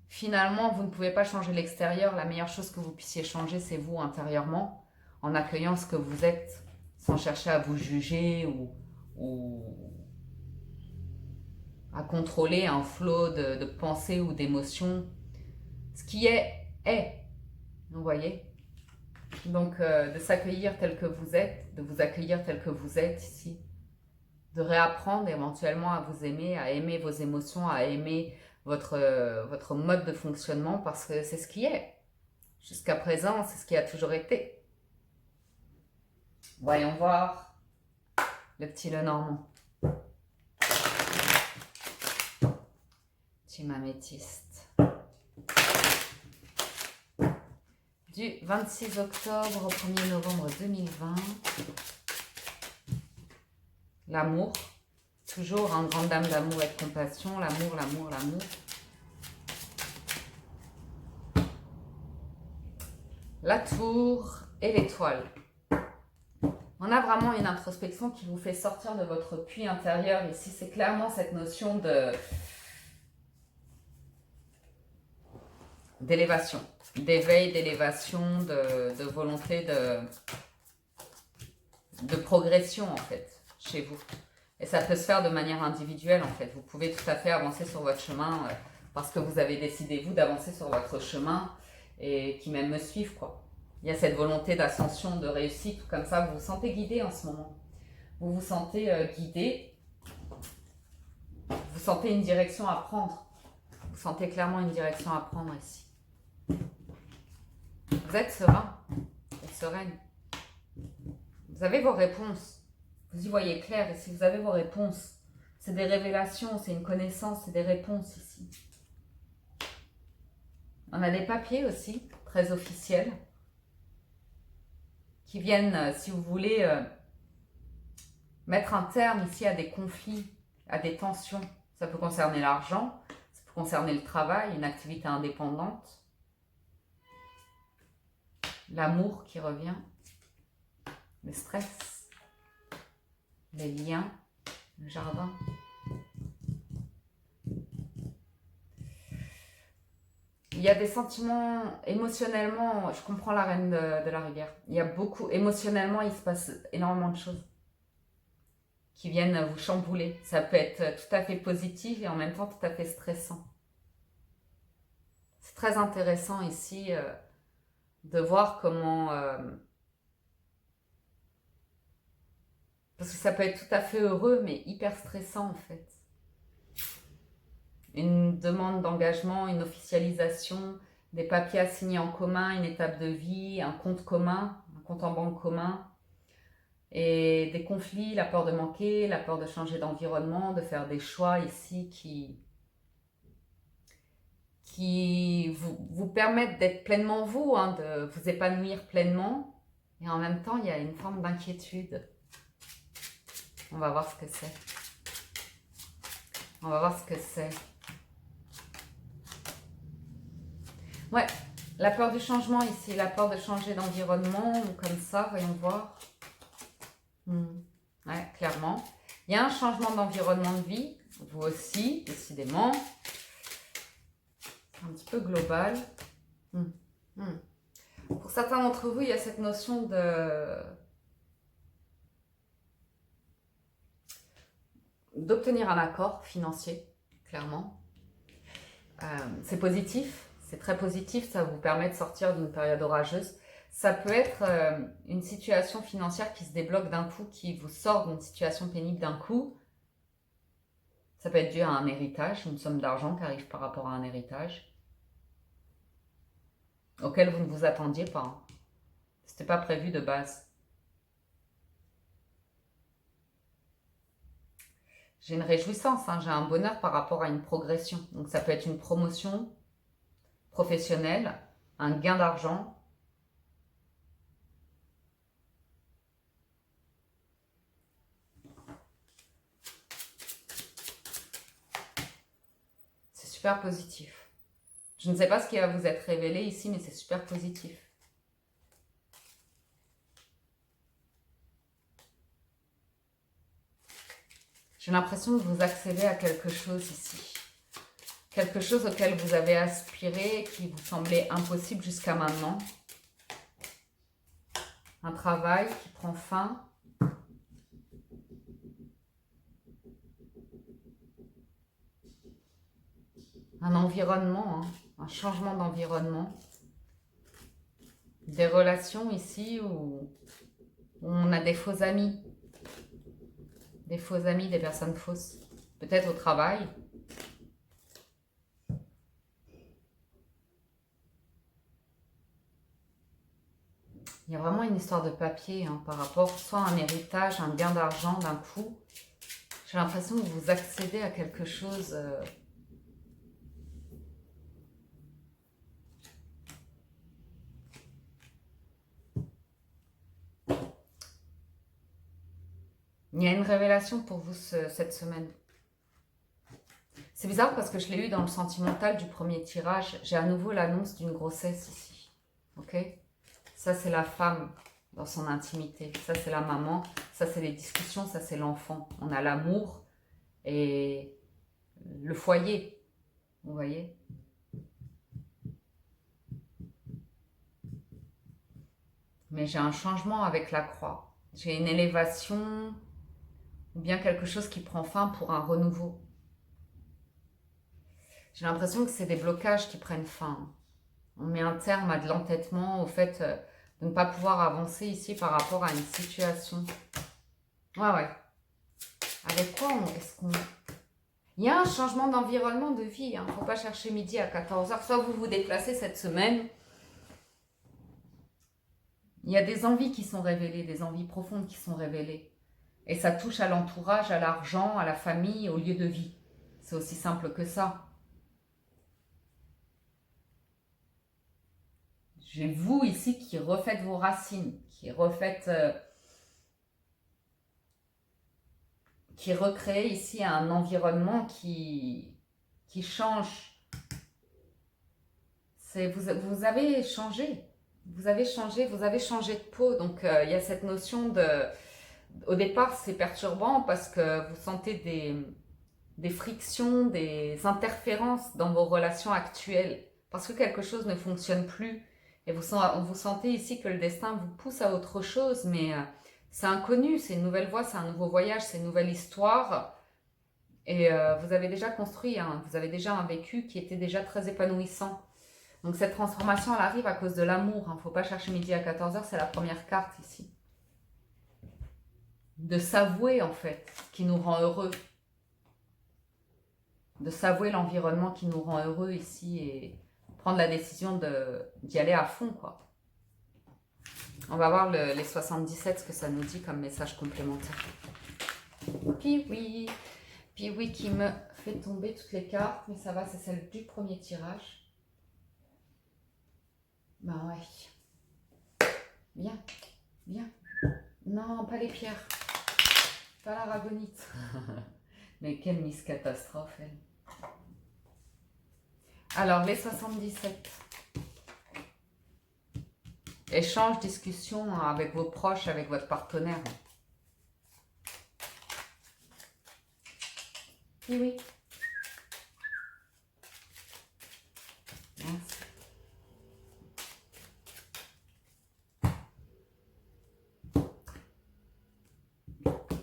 S1: Finalement, vous ne pouvez pas changer l'extérieur. La meilleure chose que vous puissiez changer, c'est vous intérieurement, en accueillant ce que vous êtes, sans chercher à vous juger ou à contrôler un flot de pensées ou d'émotions. Ce qui est. Vous voyez? Donc, de s'accueillir tel que vous êtes, de vous accueillir tel que vous êtes ici. De réapprendre éventuellement à vous aimer, à aimer vos émotions, à aimer votre mode de fonctionnement parce que c'est ce qui est. Jusqu'à présent, c'est ce qui a toujours été. Voyons voir le petit Lenormand. Team Améthyste. Du 26 octobre au 1er novembre 2020. L'amour. toujours, hein, grande dame d'amour et de compassion, l'amour, l'amour, l'amour. La tour et l'étoile. On a vraiment une introspection qui vous fait sortir de votre puits intérieur. Ici, c'est clairement cette notion d'élévation, d'éveil, d'élévation, de volonté de progression, en fait, chez vous. Et ça peut se faire de manière individuelle, en fait. Vous pouvez tout à fait avancer sur votre chemin parce que vous avez décidé, vous, d'avancer sur votre chemin et qui même me suivent, quoi. Il y a cette volonté d'ascension, de réussite, comme ça, vous vous sentez guidé en ce moment. Vous vous sentez guidé. Vous sentez une direction à prendre. Vous sentez clairement une direction à prendre ici. Vous êtes serein et sereine. Vous avez vos réponses. Vous y voyez clair et si vous avez vos réponses, c'est des révélations, c'est une connaissance, c'est des réponses ici. On a des papiers aussi, très officiels, qui viennent, si vous voulez, mettre un terme ici à des conflits, à des tensions. Ça peut concerner l'argent, ça peut concerner le travail, une activité indépendante, l'amour qui revient, le stress, les liens, le jardin. Il y a des sentiments émotionnellement, je comprends la reine de la rivière. Il y a beaucoup, émotionnellement, il se passe énormément de choses qui viennent vous chambouler. Ça peut être tout à fait positif et en même temps tout à fait stressant. C'est très intéressant ici de voir comment... parce que ça peut être tout à fait heureux, mais hyper stressant en fait. Une demande d'engagement, une officialisation, des papiers à signer en commun, une étape de vie, un compte commun, un compte en banque commun. Et des conflits, la peur de manquer, la peur de changer d'environnement, de faire des choix ici qui vous permettent d'être pleinement vous, hein, de vous épanouir pleinement. Et en même temps, il y a une forme d'inquiétude. On va voir ce que c'est. On va voir ce que c'est. Ouais, la peur du changement ici, la peur de changer d'environnement, ou comme ça, voyons voir. Ouais, clairement. Il y a un changement d'environnement de vie, vous aussi, décidément. Un petit peu global. Pour certains d'entre vous, il y a cette notion d'obtenir un accord financier, clairement. C'est positif, c'est très positif, ça vous permet de sortir d'une période orageuse. Ça peut être une situation financière qui se débloque d'un coup, qui vous sort d'une situation pénible d'un coup. Ça peut être dû à un héritage, une somme d'argent qui arrive par rapport à un héritage, auquel vous ne vous attendiez pas. Hein. C'était pas prévu de base. J'ai une réjouissance, hein, j'ai un bonheur par rapport à une progression. Donc ça peut être une promotion professionnelle, un gain d'argent. C'est super positif. Je ne sais pas ce qui va vous être révélé ici, mais c'est super positif. J'ai l'impression que vous accédez à quelque chose ici. Quelque chose auquel vous avez aspiré, qui vous semblait impossible jusqu'à maintenant. Un travail qui prend fin. Un environnement, hein, un changement d'environnement. Des relations ici où on a des faux amis. Des faux amis, des personnes fausses. Peut-être au travail. Il y a vraiment une histoire de papier hein, par rapport soit à un héritage, un gain d'argent d'un coup. J'ai l'impression que vous accédez à quelque chose... Il y a une révélation pour vous cette semaine. C'est bizarre parce que je l'ai eu dans le sentimental du premier tirage. J'ai à nouveau l'annonce d'une grossesse ici. Ok? Ça, c'est la femme dans son intimité. Ça, c'est la maman. Ça, c'est les discussions. Ça, c'est l'enfant. On a l'amour et le foyer. Vous voyez? Mais j'ai un changement avec la croix. J'ai une élévation ou bien quelque chose qui prend fin pour un renouveau. J'ai l'impression que c'est des blocages qui prennent fin. On met un terme à de l'entêtement, au fait de ne pas pouvoir avancer ici par rapport à une situation. Ouais. Avec quoi est-ce qu'on... Il y a un changement d'environnement de vie. Il ne faut pas chercher midi à 14h. Soit vous vous déplacez cette semaine. Il y a des envies qui sont révélées, des envies profondes qui sont révélées. Et ça touche à l'entourage, à l'argent, à la famille, au lieu de vie. C'est aussi simple que ça. J'ai vous ici qui refaites vos racines, qui refaites... qui recrée ici un environnement qui change. Vous avez changé. Vous avez changé de peau. Donc, il y a cette notion de... Au départ, c'est perturbant parce que vous sentez des frictions, des interférences dans vos relations actuelles. Parce que quelque chose ne fonctionne plus. Et vous sentez ici que le destin vous pousse à autre chose, mais c'est inconnu, c'est une nouvelle voie, c'est un nouveau voyage, c'est une nouvelle histoire. Et vous avez déjà construit, vous avez déjà un vécu qui était déjà très épanouissant. Donc cette transformation, elle arrive à cause de l'amour. Il ne faut pas chercher midi à 14h, c'est la première carte ici. De s'avouer en fait, qui nous rend heureux. De s'avouer l'environnement qui nous rend heureux ici et prendre la décision d'y aller à fond, quoi. On va voir les 77, ce que ça nous dit comme message complémentaire. Puis oui qui me fait tomber toutes les cartes, mais ça va, c'est celle du premier tirage. Ben ouais. Bien. Non, pas les pierres. Pas l'aragonite. Mais quelle Miss Catastrophe, elle. Alors, les 77. Échange, discussion avec vos proches, avec votre partenaire. Oui. Merci.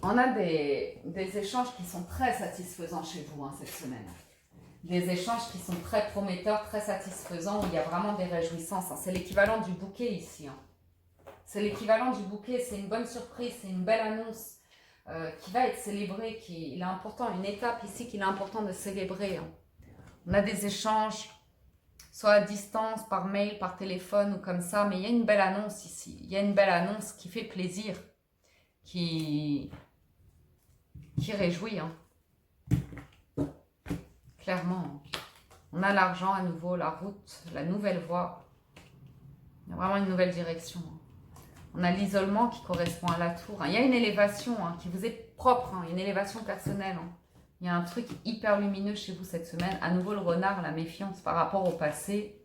S1: On a des échanges qui sont très satisfaisants chez vous cette semaine. Des échanges qui sont très prometteurs, très satisfaisants, où il y a vraiment des réjouissances. C'est l'équivalent du bouquet ici. C'est l'équivalent du bouquet, c'est une bonne surprise, c'est une belle annonce qui va être célébrée, il est important, une étape ici qu'il est important de célébrer. On a des échanges, soit à distance, par mail, par téléphone ou comme ça, mais il y a une belle annonce ici. Il y a une belle annonce qui fait plaisir, qui réjouit. Clairement. On a l'argent à nouveau, la route, la nouvelle voie. Il y a vraiment une nouvelle direction. On a l'isolement qui correspond à la tour. Il y a une élévation qui vous est propre, une élévation personnelle. Il y a un truc hyper lumineux chez vous cette semaine. À nouveau le renard, la méfiance par rapport au passé.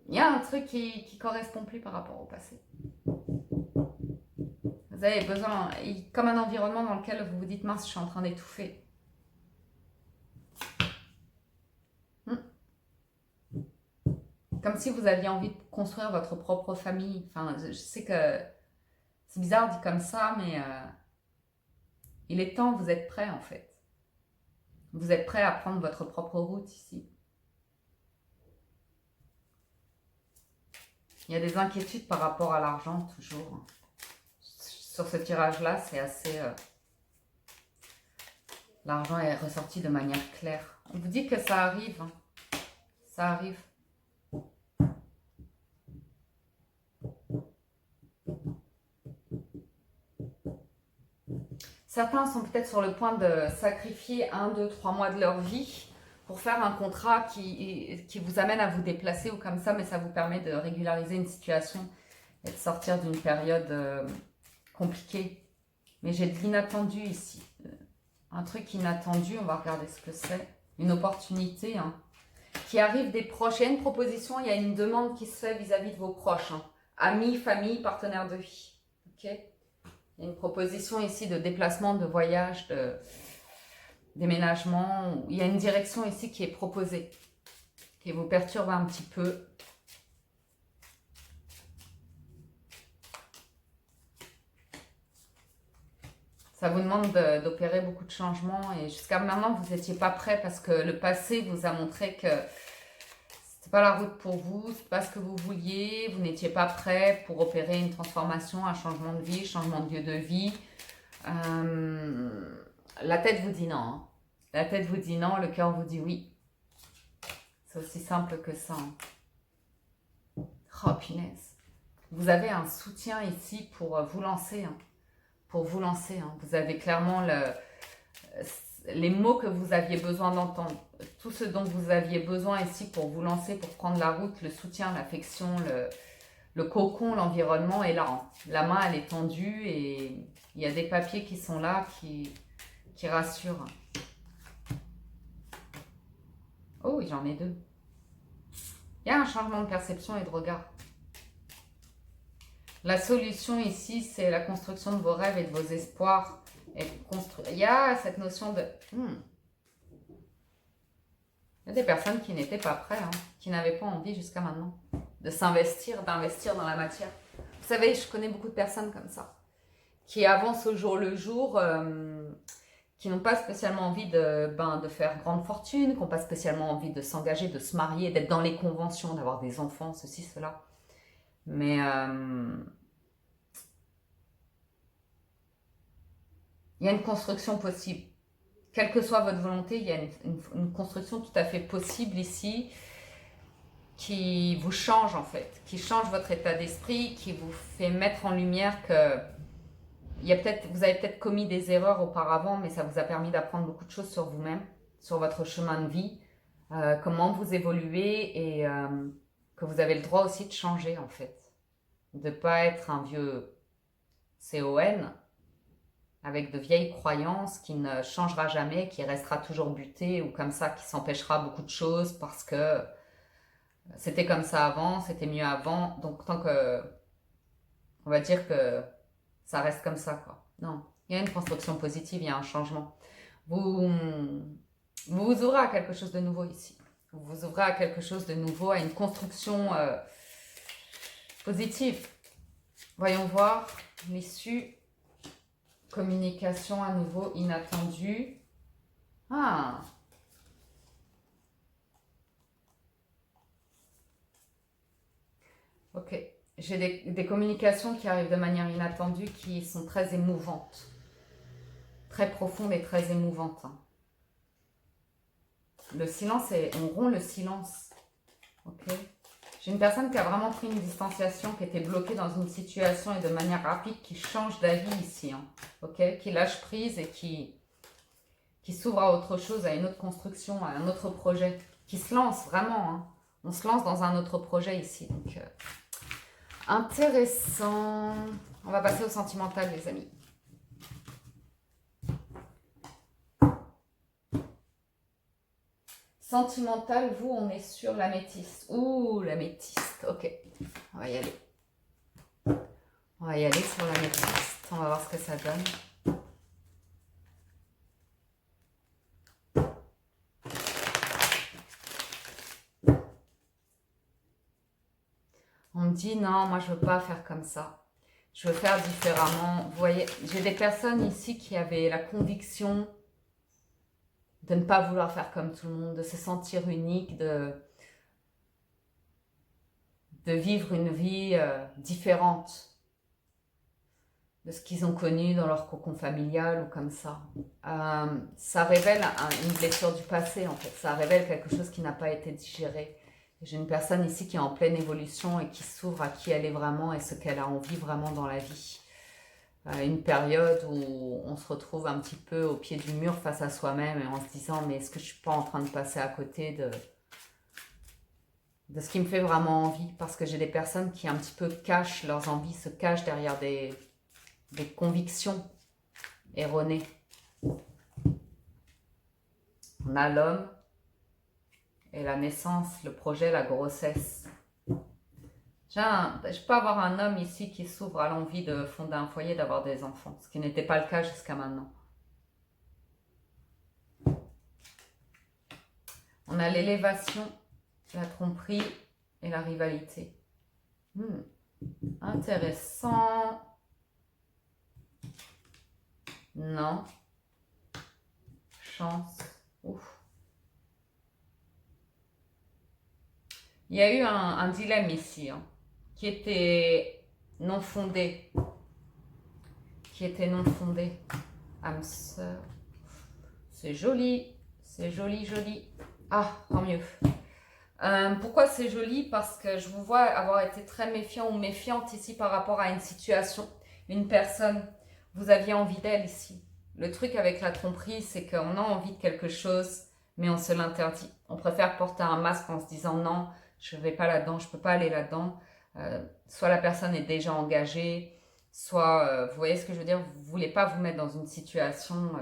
S1: Il y a un truc qui ne correspond plus par rapport au passé. Vous avez besoin, comme un environnement dans lequel vous vous dites, mince, je suis en train d'étouffer. Comme si vous aviez envie de construire votre propre famille. Enfin, je sais que c'est bizarre dit comme ça, mais il est temps, vous êtes prêts en fait. Vous êtes prêts à prendre votre propre route ici. Il y a des inquiétudes par rapport à l'argent, toujours. Sur ce tirage-là, c'est assez... L'argent est ressorti de manière claire. On vous dit que ça arrive. Ça arrive. Certains sont peut-être sur le point de sacrifier 1, 2, 3 mois de leur vie pour faire un contrat qui vous amène à vous déplacer ou comme ça, mais ça vous permet de régulariser une situation et de sortir d'une période compliquée. Mais j'ai de l'inattendu ici. Un truc inattendu, on va regarder ce que c'est. Une opportunité hein, qui arrive des proches. Il y a une proposition, il y a une demande qui se fait vis-à-vis de vos proches. Hein. Amis, famille, partenaires de vie. Ok. Il y a une proposition ici de déplacement, de voyage, de déménagement. Il y a une direction ici qui est proposée, qui vous perturbe un petit peu. Ça vous demande d'opérer beaucoup de changements et jusqu'à maintenant, vous n'étiez pas prêt parce que le passé vous a montré que c'était pas la route pour vous, c'est pas ce que vous vouliez, vous n'étiez pas prêt pour opérer une transformation, un changement de vie, changement de lieu de vie. La tête vous dit non. Hein. La tête vous dit non, le cœur vous dit oui. C'est aussi simple que ça. Hein. Oh punaise. Vous avez un soutien ici pour vous lancer. Hein. Pour vous lancer. Hein. Vous avez clairement les mots que vous aviez besoin d'entendre. Tout ce dont vous aviez besoin ici pour vous lancer, pour prendre la route, le soutien, l'affection, le cocon, l'environnement est là. Hein. La main, elle est tendue et il y a des papiers qui sont là, qui rassurent. Oh oui, j'en ai deux. Il y a un changement de perception et de regard. La solution ici, c'est la construction de vos rêves et de vos espoirs. Il y a cette notion de... Il y a des personnes qui n'étaient pas prêtes, hein, qui n'avaient pas envie jusqu'à maintenant de s'investir, d'investir dans la matière. Vous savez, je connais beaucoup de personnes comme ça, qui avancent au jour le jour, qui n'ont pas spécialement envie de faire grande fortune, qui n'ont pas spécialement envie de s'engager, de se marier, d'être dans les conventions, d'avoir des enfants, ceci, cela. Mais il y a une construction possible. Quelle que soit votre volonté, il y a une construction tout à fait possible ici qui vous change en fait, qui change votre état d'esprit, qui vous fait mettre en lumière que vous avez peut-être commis des erreurs auparavant, mais ça vous a permis d'apprendre beaucoup de choses sur vous-même, sur votre chemin de vie, comment vous évoluez et que vous avez le droit aussi de changer en fait. De ne pas être un vieux CON avec de vieilles croyances qui ne changera jamais, qui restera toujours buté ou comme ça, qui s'empêchera beaucoup de choses parce que c'était comme ça avant, c'était mieux avant. Donc tant que, on va dire que ça reste comme ça quoi. Non, il y a une construction positive, il y a un changement. Vous vous ouvrez à quelque chose de nouveau ici. Vous vous ouvrez à quelque chose de nouveau, à une construction positive. Voyons voir l'issue. Communication à nouveau inattendue. Ah. Ok. J'ai des communications qui arrivent de manière inattendue qui sont très émouvantes. Très profondes et très émouvantes. Le silence, on rompt le silence. Ok. J'ai une personne qui a vraiment pris une distanciation, qui était bloquée dans une situation et de manière rapide, qui change d'avis ici. Hein, ok, qui lâche prise et qui s'ouvre à autre chose, à une autre construction, à un autre projet. Qui se lance vraiment. Hein. On se lance dans un autre projet ici. Donc, intéressant. On va passer au sentimental, les amis. Sentimental, vous, on est sur l'améthyste. Ouh, l'améthyste. Ok, on va y aller. On va y aller sur l'améthyste. On va voir ce que ça donne. On me dit, non, moi, je veux pas faire comme ça. Je veux faire différemment. Vous voyez, j'ai des personnes ici qui avaient la conviction de ne pas vouloir faire comme tout le monde, de se sentir unique, de vivre une vie différente de ce qu'ils ont connu dans leur cocon familial ou comme ça. Ça révèle une blessure du passé en fait, ça révèle quelque chose qui n'a pas été digéré. J'ai une personne ici qui est en pleine évolution et qui s'ouvre à qui elle est vraiment et ce qu'elle a envie vraiment dans la vie. Une période où on se retrouve un petit peu au pied du mur face à soi-même et en se disant mais est-ce que je suis pas en train de passer à côté de ce qui me fait vraiment envie, parce que j'ai des personnes qui un petit peu cachent leurs envies, se cachent derrière des convictions erroné. On a l'homme et la naissance, le projet, la grossesse. Je peux avoir un homme ici qui s'ouvre à l'envie de fonder un foyer, d'avoir des enfants, ce qui n'était pas le cas jusqu'à maintenant. On a l'élévation, la tromperie et la rivalité. Intéressant. Non. Chance. Ouf. Il y a eu un dilemme ici, hein, qui était non fondé. Âme sœur. C'est joli. C'est joli, joli. Ah, tant mieux. Pourquoi c'est joli? Parce que je vous vois avoir été très méfiant ou méfiante ici par rapport à une situation, une personne. Vous aviez envie d'elle ici. Le truc avec la tromperie, c'est qu'on a envie de quelque chose, mais on se l'interdit. On préfère porter un masque en se disant non, je ne vais pas là-dedans, je ne peux pas aller là-dedans. Soit la personne est déjà engagée, soit, vous voyez ce que je veux dire, vous ne voulez pas vous mettre dans une situation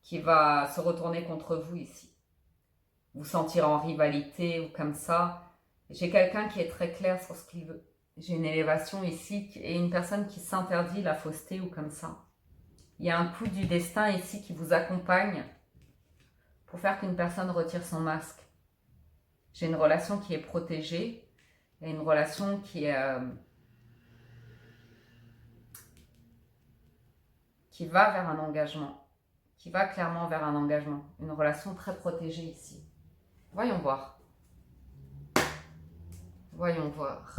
S1: qui va se retourner contre vous ici. Vous sentir en rivalité ou comme ça. J'ai quelqu'un qui est très clair sur ce qu'il veut. J'ai une élévation ici et une personne qui s'interdit la fausseté ou comme ça. Il y a un coup du destin ici qui vous accompagne pour faire qu'une personne retire son masque. J'ai une relation qui est protégée et une relation qui va vers un engagement, qui va clairement vers un engagement. Une relation très protégée ici. Voyons voir. Voyons voir.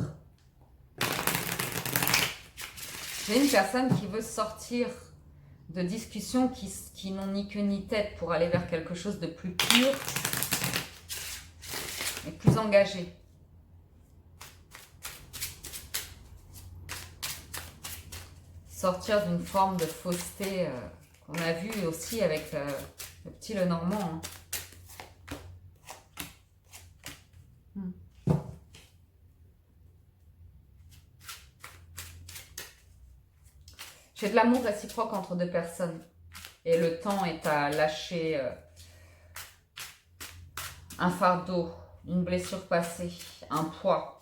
S1: J'ai une personne qui veut sortir de discussions qui n'ont ni queue ni tête pour aller vers quelque chose de plus pur et plus engagé. Sortir d'une forme de fausseté qu'on a vu aussi avec le petit Lenormand. Hein. J'ai de l'amour réciproque entre deux personnes. Et le temps est à lâcher un fardeau, une blessure passée, un poids,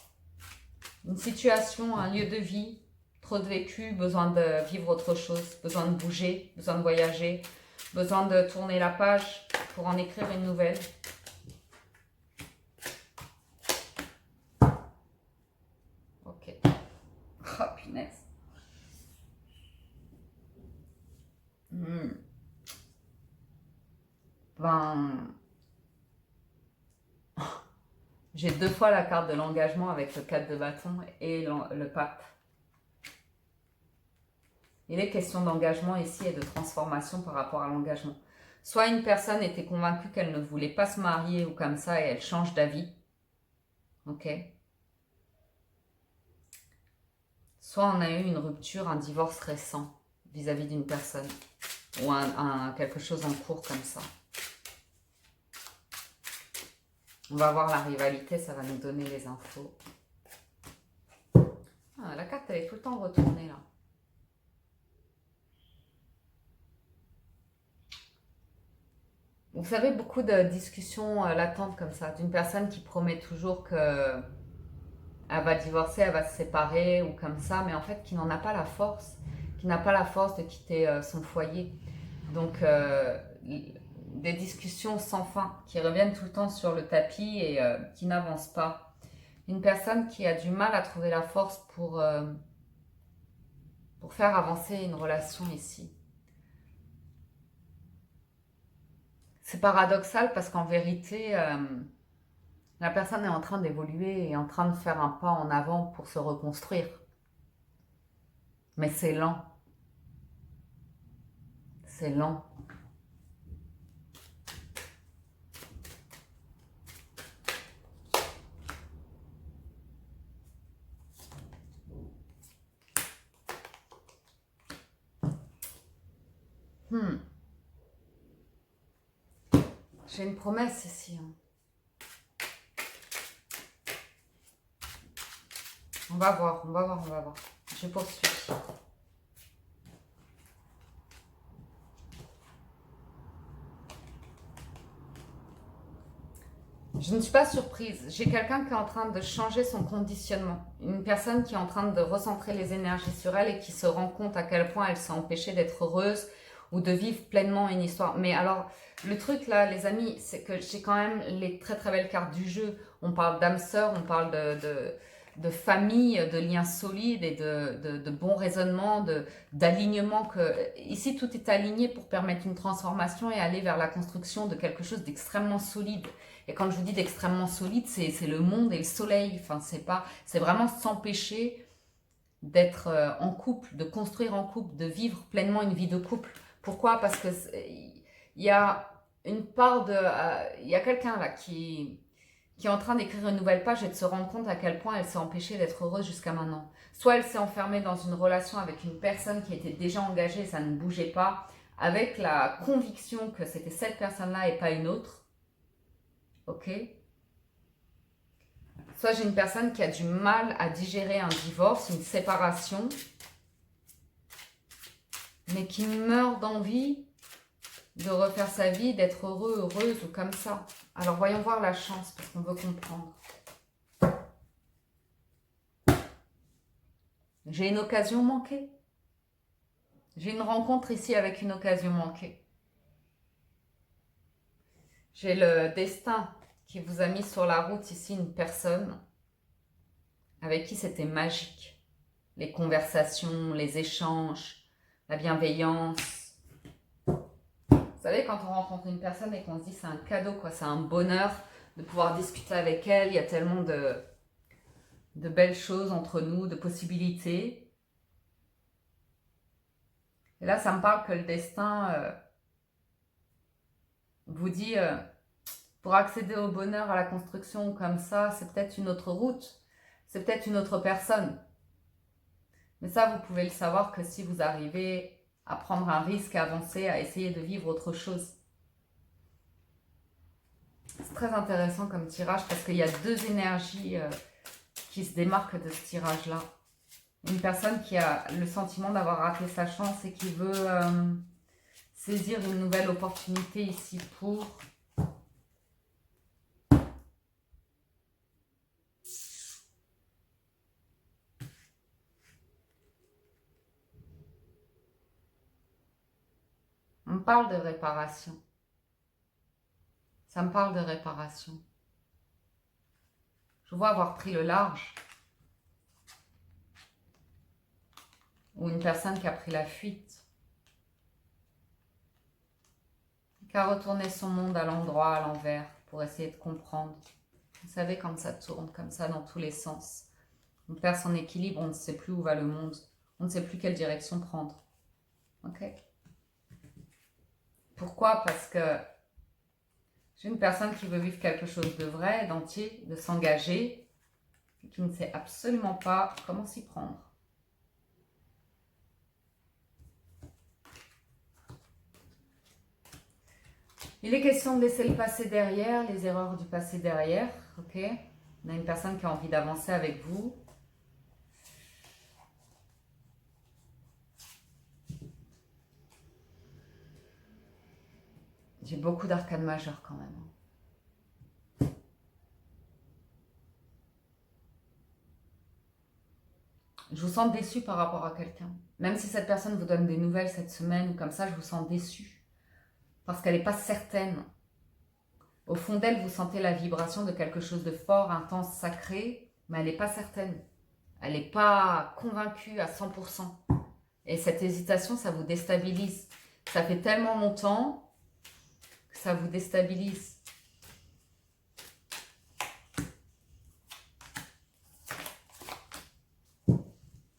S1: une situation, un lieu de vie, trop de vécu, besoin de vivre autre chose, besoin de bouger, besoin de voyager, besoin de tourner la page pour en écrire une nouvelle. Ok. Oh, punaise. Ben, j'ai 2 fois la carte de l'engagement avec le 4 de bâton et le pape. Il est question d'engagement ici et de transformation par rapport à l'engagement. Soit une personne était convaincue qu'elle ne voulait pas se marier ou comme ça et elle change d'avis. Ok. Soit on a eu une rupture, un divorce récent vis-à-vis d'une personne. Ou quelque chose en cours comme ça. On va voir la rivalité, ça va nous donner les infos. Ah, la carte, elle est tout le temps retournée là. Vous savez, beaucoup de discussions latentes comme ça, d'une personne qui promet toujours que elle va divorcer, elle va se séparer ou comme ça, mais en fait qui n'en a pas la force, qui n'a pas la force de quitter son foyer. Donc des discussions sans fin qui reviennent tout le temps sur le tapis et qui n'avancent pas. Une personne qui a du mal à trouver la force pour faire avancer une relation ici. C'est paradoxal parce qu'en vérité, la personne est en train d'évoluer et en train de faire un pas en avant pour se reconstruire. Mais c'est lent. C'est lent. J'ai une promesse ici. Hein. On va voir. Je poursuis. Je ne suis pas surprise. J'ai quelqu'un qui est en train de changer son conditionnement. Une personne qui est en train de recentrer les énergies sur elle et qui se rend compte à quel point elle s'est empêchée d'être heureuse ou de vivre pleinement une histoire. Mais alors, le truc là, les amis, c'est que j'ai quand même les très très belles cartes du jeu. On parle d'âme sœur, on parle de famille, de liens solides et de bons raisonnements, d'alignement. Ici, tout est aligné pour permettre une transformation et aller vers la construction de quelque chose d'extrêmement solide. Et quand je vous dis d'extrêmement solide, c'est le monde et le soleil. Enfin, c'est vraiment s'empêcher d'être en couple, de construire en couple, de vivre pleinement une vie de couple. Pourquoi? Parce que il y a une part de, il y a quelqu'un là qui est en train d'écrire une nouvelle page et de se rendre compte à quel point elle s'est empêchée d'être heureuse jusqu'à maintenant. Soit elle s'est enfermée dans une relation avec une personne qui était déjà engagée, ça ne bougeait pas, avec la conviction que c'était cette personne-là et pas une autre. Ok? Soit j'ai une personne qui a du mal à digérer un divorce, une séparation, mais qui meurt d'envie de refaire sa vie, d'être heureux, heureuse ou comme ça. Alors voyons voir la chance parce qu'on veut comprendre. J'ai une occasion manquée. J'ai une rencontre ici avec une occasion manquée. J'ai le destin qui vous a mis sur la route ici une personne avec qui c'était magique. Les conversations, les échanges, la bienveillance. Vous savez, quand on rencontre une personne et qu'on se dit c'est un cadeau, quoi, c'est un bonheur de pouvoir discuter avec elle, il y a tellement de belles choses entre nous, de possibilités. Et là, ça me parle que le destin vous dit, pour accéder au bonheur, à la construction comme ça, c'est peut-être une autre route, c'est peut-être une autre personne. Mais ça, vous pouvez le savoir que si vous arrivez à prendre un risque, à avancer, à essayer de vivre autre chose. C'est très intéressant comme tirage parce qu'il y a deux énergies qui se démarquent de ce tirage-là. Une personne qui a le sentiment d'avoir raté sa chance et qui veut saisir une nouvelle opportunité ici pour... On me parle de réparation. Ça me parle de réparation. Je vois avoir pris le large. Ou une personne qui a pris la fuite. Qui a retourné son monde à l'endroit, à l'envers, pour essayer de comprendre. Vous savez, quand ça tourne comme ça dans tous les sens. On perd son équilibre, on ne sait plus où va le monde. On ne sait plus quelle direction prendre. Ok? Pourquoi? Parce que j'ai une personne qui veut vivre quelque chose de vrai, d'entier, de s'engager, et qui ne sait absolument pas comment s'y prendre. Il est question de laisser le passé derrière, les erreurs du passé derrière, ok? On a une personne qui a envie d'avancer avec vous. J'ai beaucoup d'arcanes majeures quand même. Je vous sens déçu par rapport à quelqu'un. Même si cette personne vous donne des nouvelles cette semaine ou comme ça, je vous sens déçu. Parce qu'elle n'est pas certaine. Au fond d'elle, vous sentez la vibration de quelque chose de fort, intense, sacré, mais elle n'est pas certaine. Elle n'est pas convaincue à 100%. Et cette hésitation, ça vous déstabilise. Ça fait tellement longtemps que ça vous déstabilise.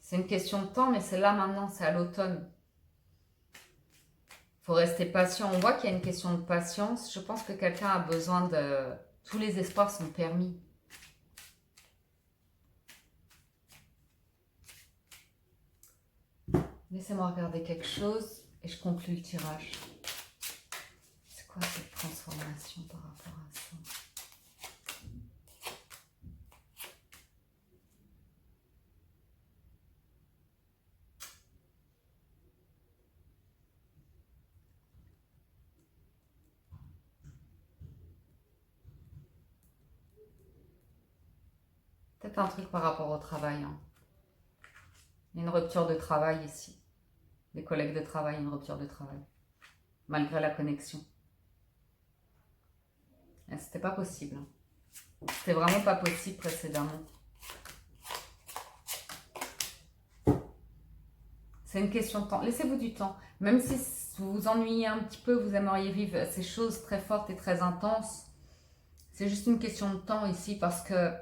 S1: C'est une question de temps, mais c'est là maintenant, c'est à l'automne. Il faut rester patient. On voit qu'il y a une question de patience. Je pense que quelqu'un a besoin de... Tous les espoirs sont permis. Laissez-moi regarder quelque chose et je conclue le tirage. C'est quoi cette transformation par rapport à ça? Peut-être un truc par rapport au travail. Hein. Il y a une rupture de travail ici. Des collègues de travail, une rupture de travail. Malgré la connexion. C'était pas possible. C'était vraiment pas possible précédemment. C'est une question de temps. Laissez-vous du temps. Même si vous vous ennuyez un petit peu, vous aimeriez vivre ces choses très fortes et très intenses. C'est juste une question de temps ici parce que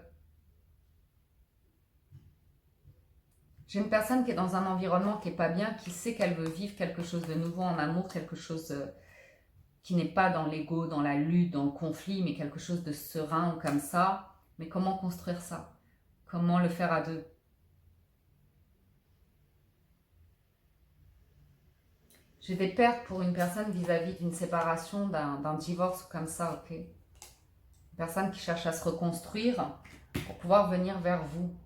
S1: j'ai une personne qui est dans un environnement qui n'est pas bien, qui sait qu'elle veut vivre quelque chose de nouveau en amour, quelque chose qui n'est pas dans l'ego, dans la lutte, dans le conflit, mais quelque chose de serein ou comme ça. Mais comment construire ça? Comment le faire à deux? J'ai des pertes pour une personne vis-à-vis d'une séparation, d'un divorce ou comme ça, ok? Une personne qui cherche à se reconstruire pour pouvoir venir vers vous.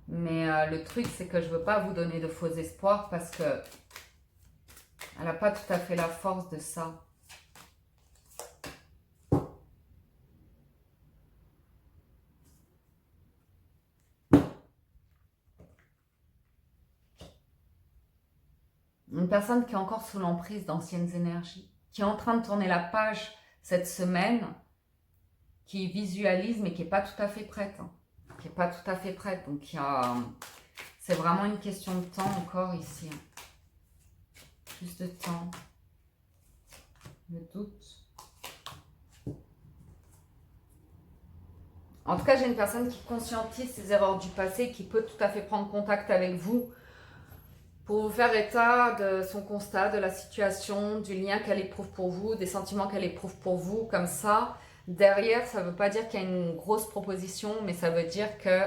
S1: Mais le truc, c'est que je ne veux pas vous donner de faux espoirs parce que elle n'a pas tout à fait la force de ça. Une personne qui est encore sous l'emprise d'anciennes énergies, qui est en train de tourner la page cette semaine, qui visualise mais qui n'est pas tout à fait prête. Hein. Qui n'est pas tout à fait prête. Donc c'est vraiment une question de temps encore ici. Hein. Plus de temps. Le doute. En tout cas, j'ai une personne qui conscientise ses erreurs du passé, qui peut tout à fait prendre contact avec vous pour vous faire état de son constat, de la situation, du lien qu'elle éprouve pour vous, des sentiments qu'elle éprouve pour vous, comme ça. Derrière, ça ne veut pas dire qu'il y a une grosse proposition, mais ça veut dire que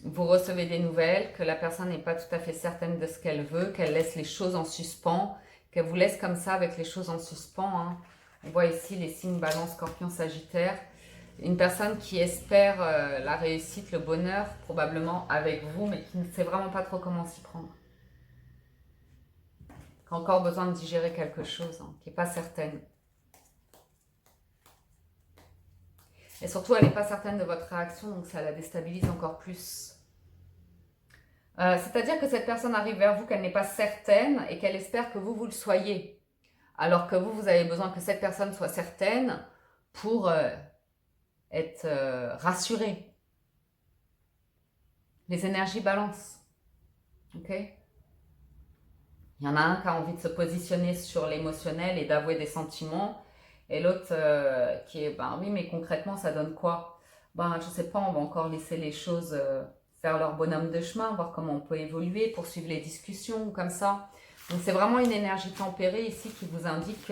S1: vous recevez des nouvelles, que la personne n'est pas tout à fait certaine de ce qu'elle veut, qu'elle laisse les choses en suspens, qu'elle vous laisse comme ça avec les choses en suspens. Hein. On voit ici les signes Balance, Scorpion, Sagittaire. Une personne qui espère la réussite, le bonheur, probablement avec vous, mais qui ne sait vraiment pas trop comment s'y prendre. Qui a encore besoin de digérer quelque chose, hein, qui n'est pas certaine. Et surtout, elle n'est pas certaine de votre réaction, donc ça la déstabilise encore plus. C'est-à-dire que cette personne arrive vers vous, qu'elle n'est pas certaine et qu'elle espère que vous le soyez. Alors que vous avez besoin que cette personne soit certaine pour être rassurée. Les énergies balancent. Ok ? Il y en a un qui a envie de se positionner sur l'émotionnel et d'avouer des sentiments. Et l'autre qui est, ben oui, mais concrètement, ça donne quoi? Ben, je sais pas, on va encore laisser les choses faire leur bonhomme de chemin, voir comment on peut évoluer, poursuivre les discussions, comme ça. Donc, c'est vraiment une énergie tempérée ici qui vous indique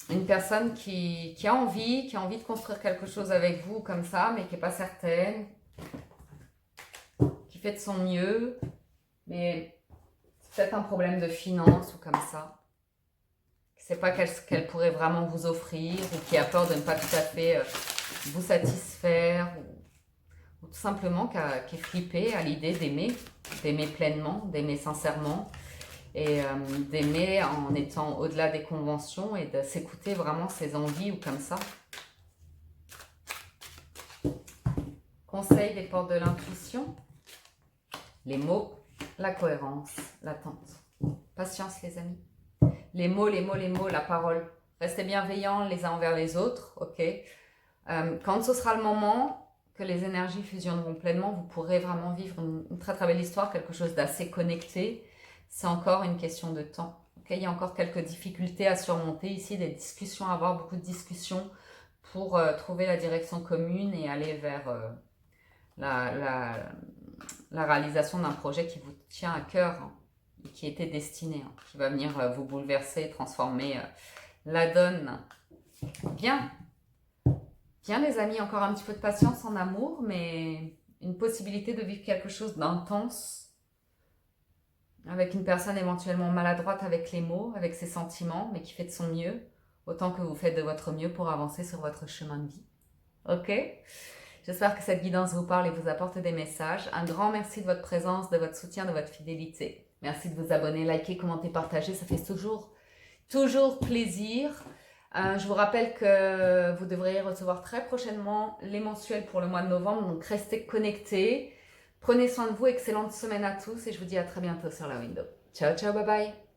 S1: une personne qui a envie de construire quelque chose avec vous, comme ça, mais qui n'est pas certaine, qui fait de son mieux, mais c'est peut-être un problème de finance ou comme ça. Qui ne sait pas qu'elle pourrait vraiment vous offrir ou qui a peur de ne pas tout à fait vous satisfaire ou tout simplement qui est flippé à l'idée d'aimer pleinement, d'aimer sincèrement et d'aimer en étant au-delà des conventions et de s'écouter vraiment ses envies ou comme ça. Conseil des portes de l'intuition, les mots, la cohérence, l'attente. Patience les amis. Les mots, la parole. Restez bienveillants les uns envers les autres, ok. Quand ce sera le moment que les énergies fusionneront pleinement, vous pourrez vraiment vivre une très très belle histoire, quelque chose d'assez connecté. C'est encore une question de temps. Okay, il y a encore quelques difficultés à surmonter ici, des discussions à avoir, beaucoup de discussions pour trouver la direction commune et aller vers la réalisation d'un projet qui vous tient à cœur. Hein, et qui était destiné, hein, qui va venir vous bouleverser, transformer la donne. Bien les amis, encore un petit peu de patience en amour, mais une possibilité de vivre quelque chose d'intense avec une personne éventuellement maladroite avec les mots, avec ses sentiments, mais qui fait de son mieux, autant que vous faites de votre mieux pour avancer sur votre chemin de vie. Ok ? J'espère que cette guidance vous parle et vous apporte des messages. Un grand merci de votre présence, de votre soutien, de votre fidélité. Merci de vous abonner, liker, commenter, partager. Ça fait toujours plaisir. Je vous rappelle que vous devriez recevoir très prochainement les mensuels pour le mois de novembre, donc restez connectés. Prenez soin de vous, excellente semaine à tous et je vous dis à très bientôt sur la window. Ciao, ciao, bye bye.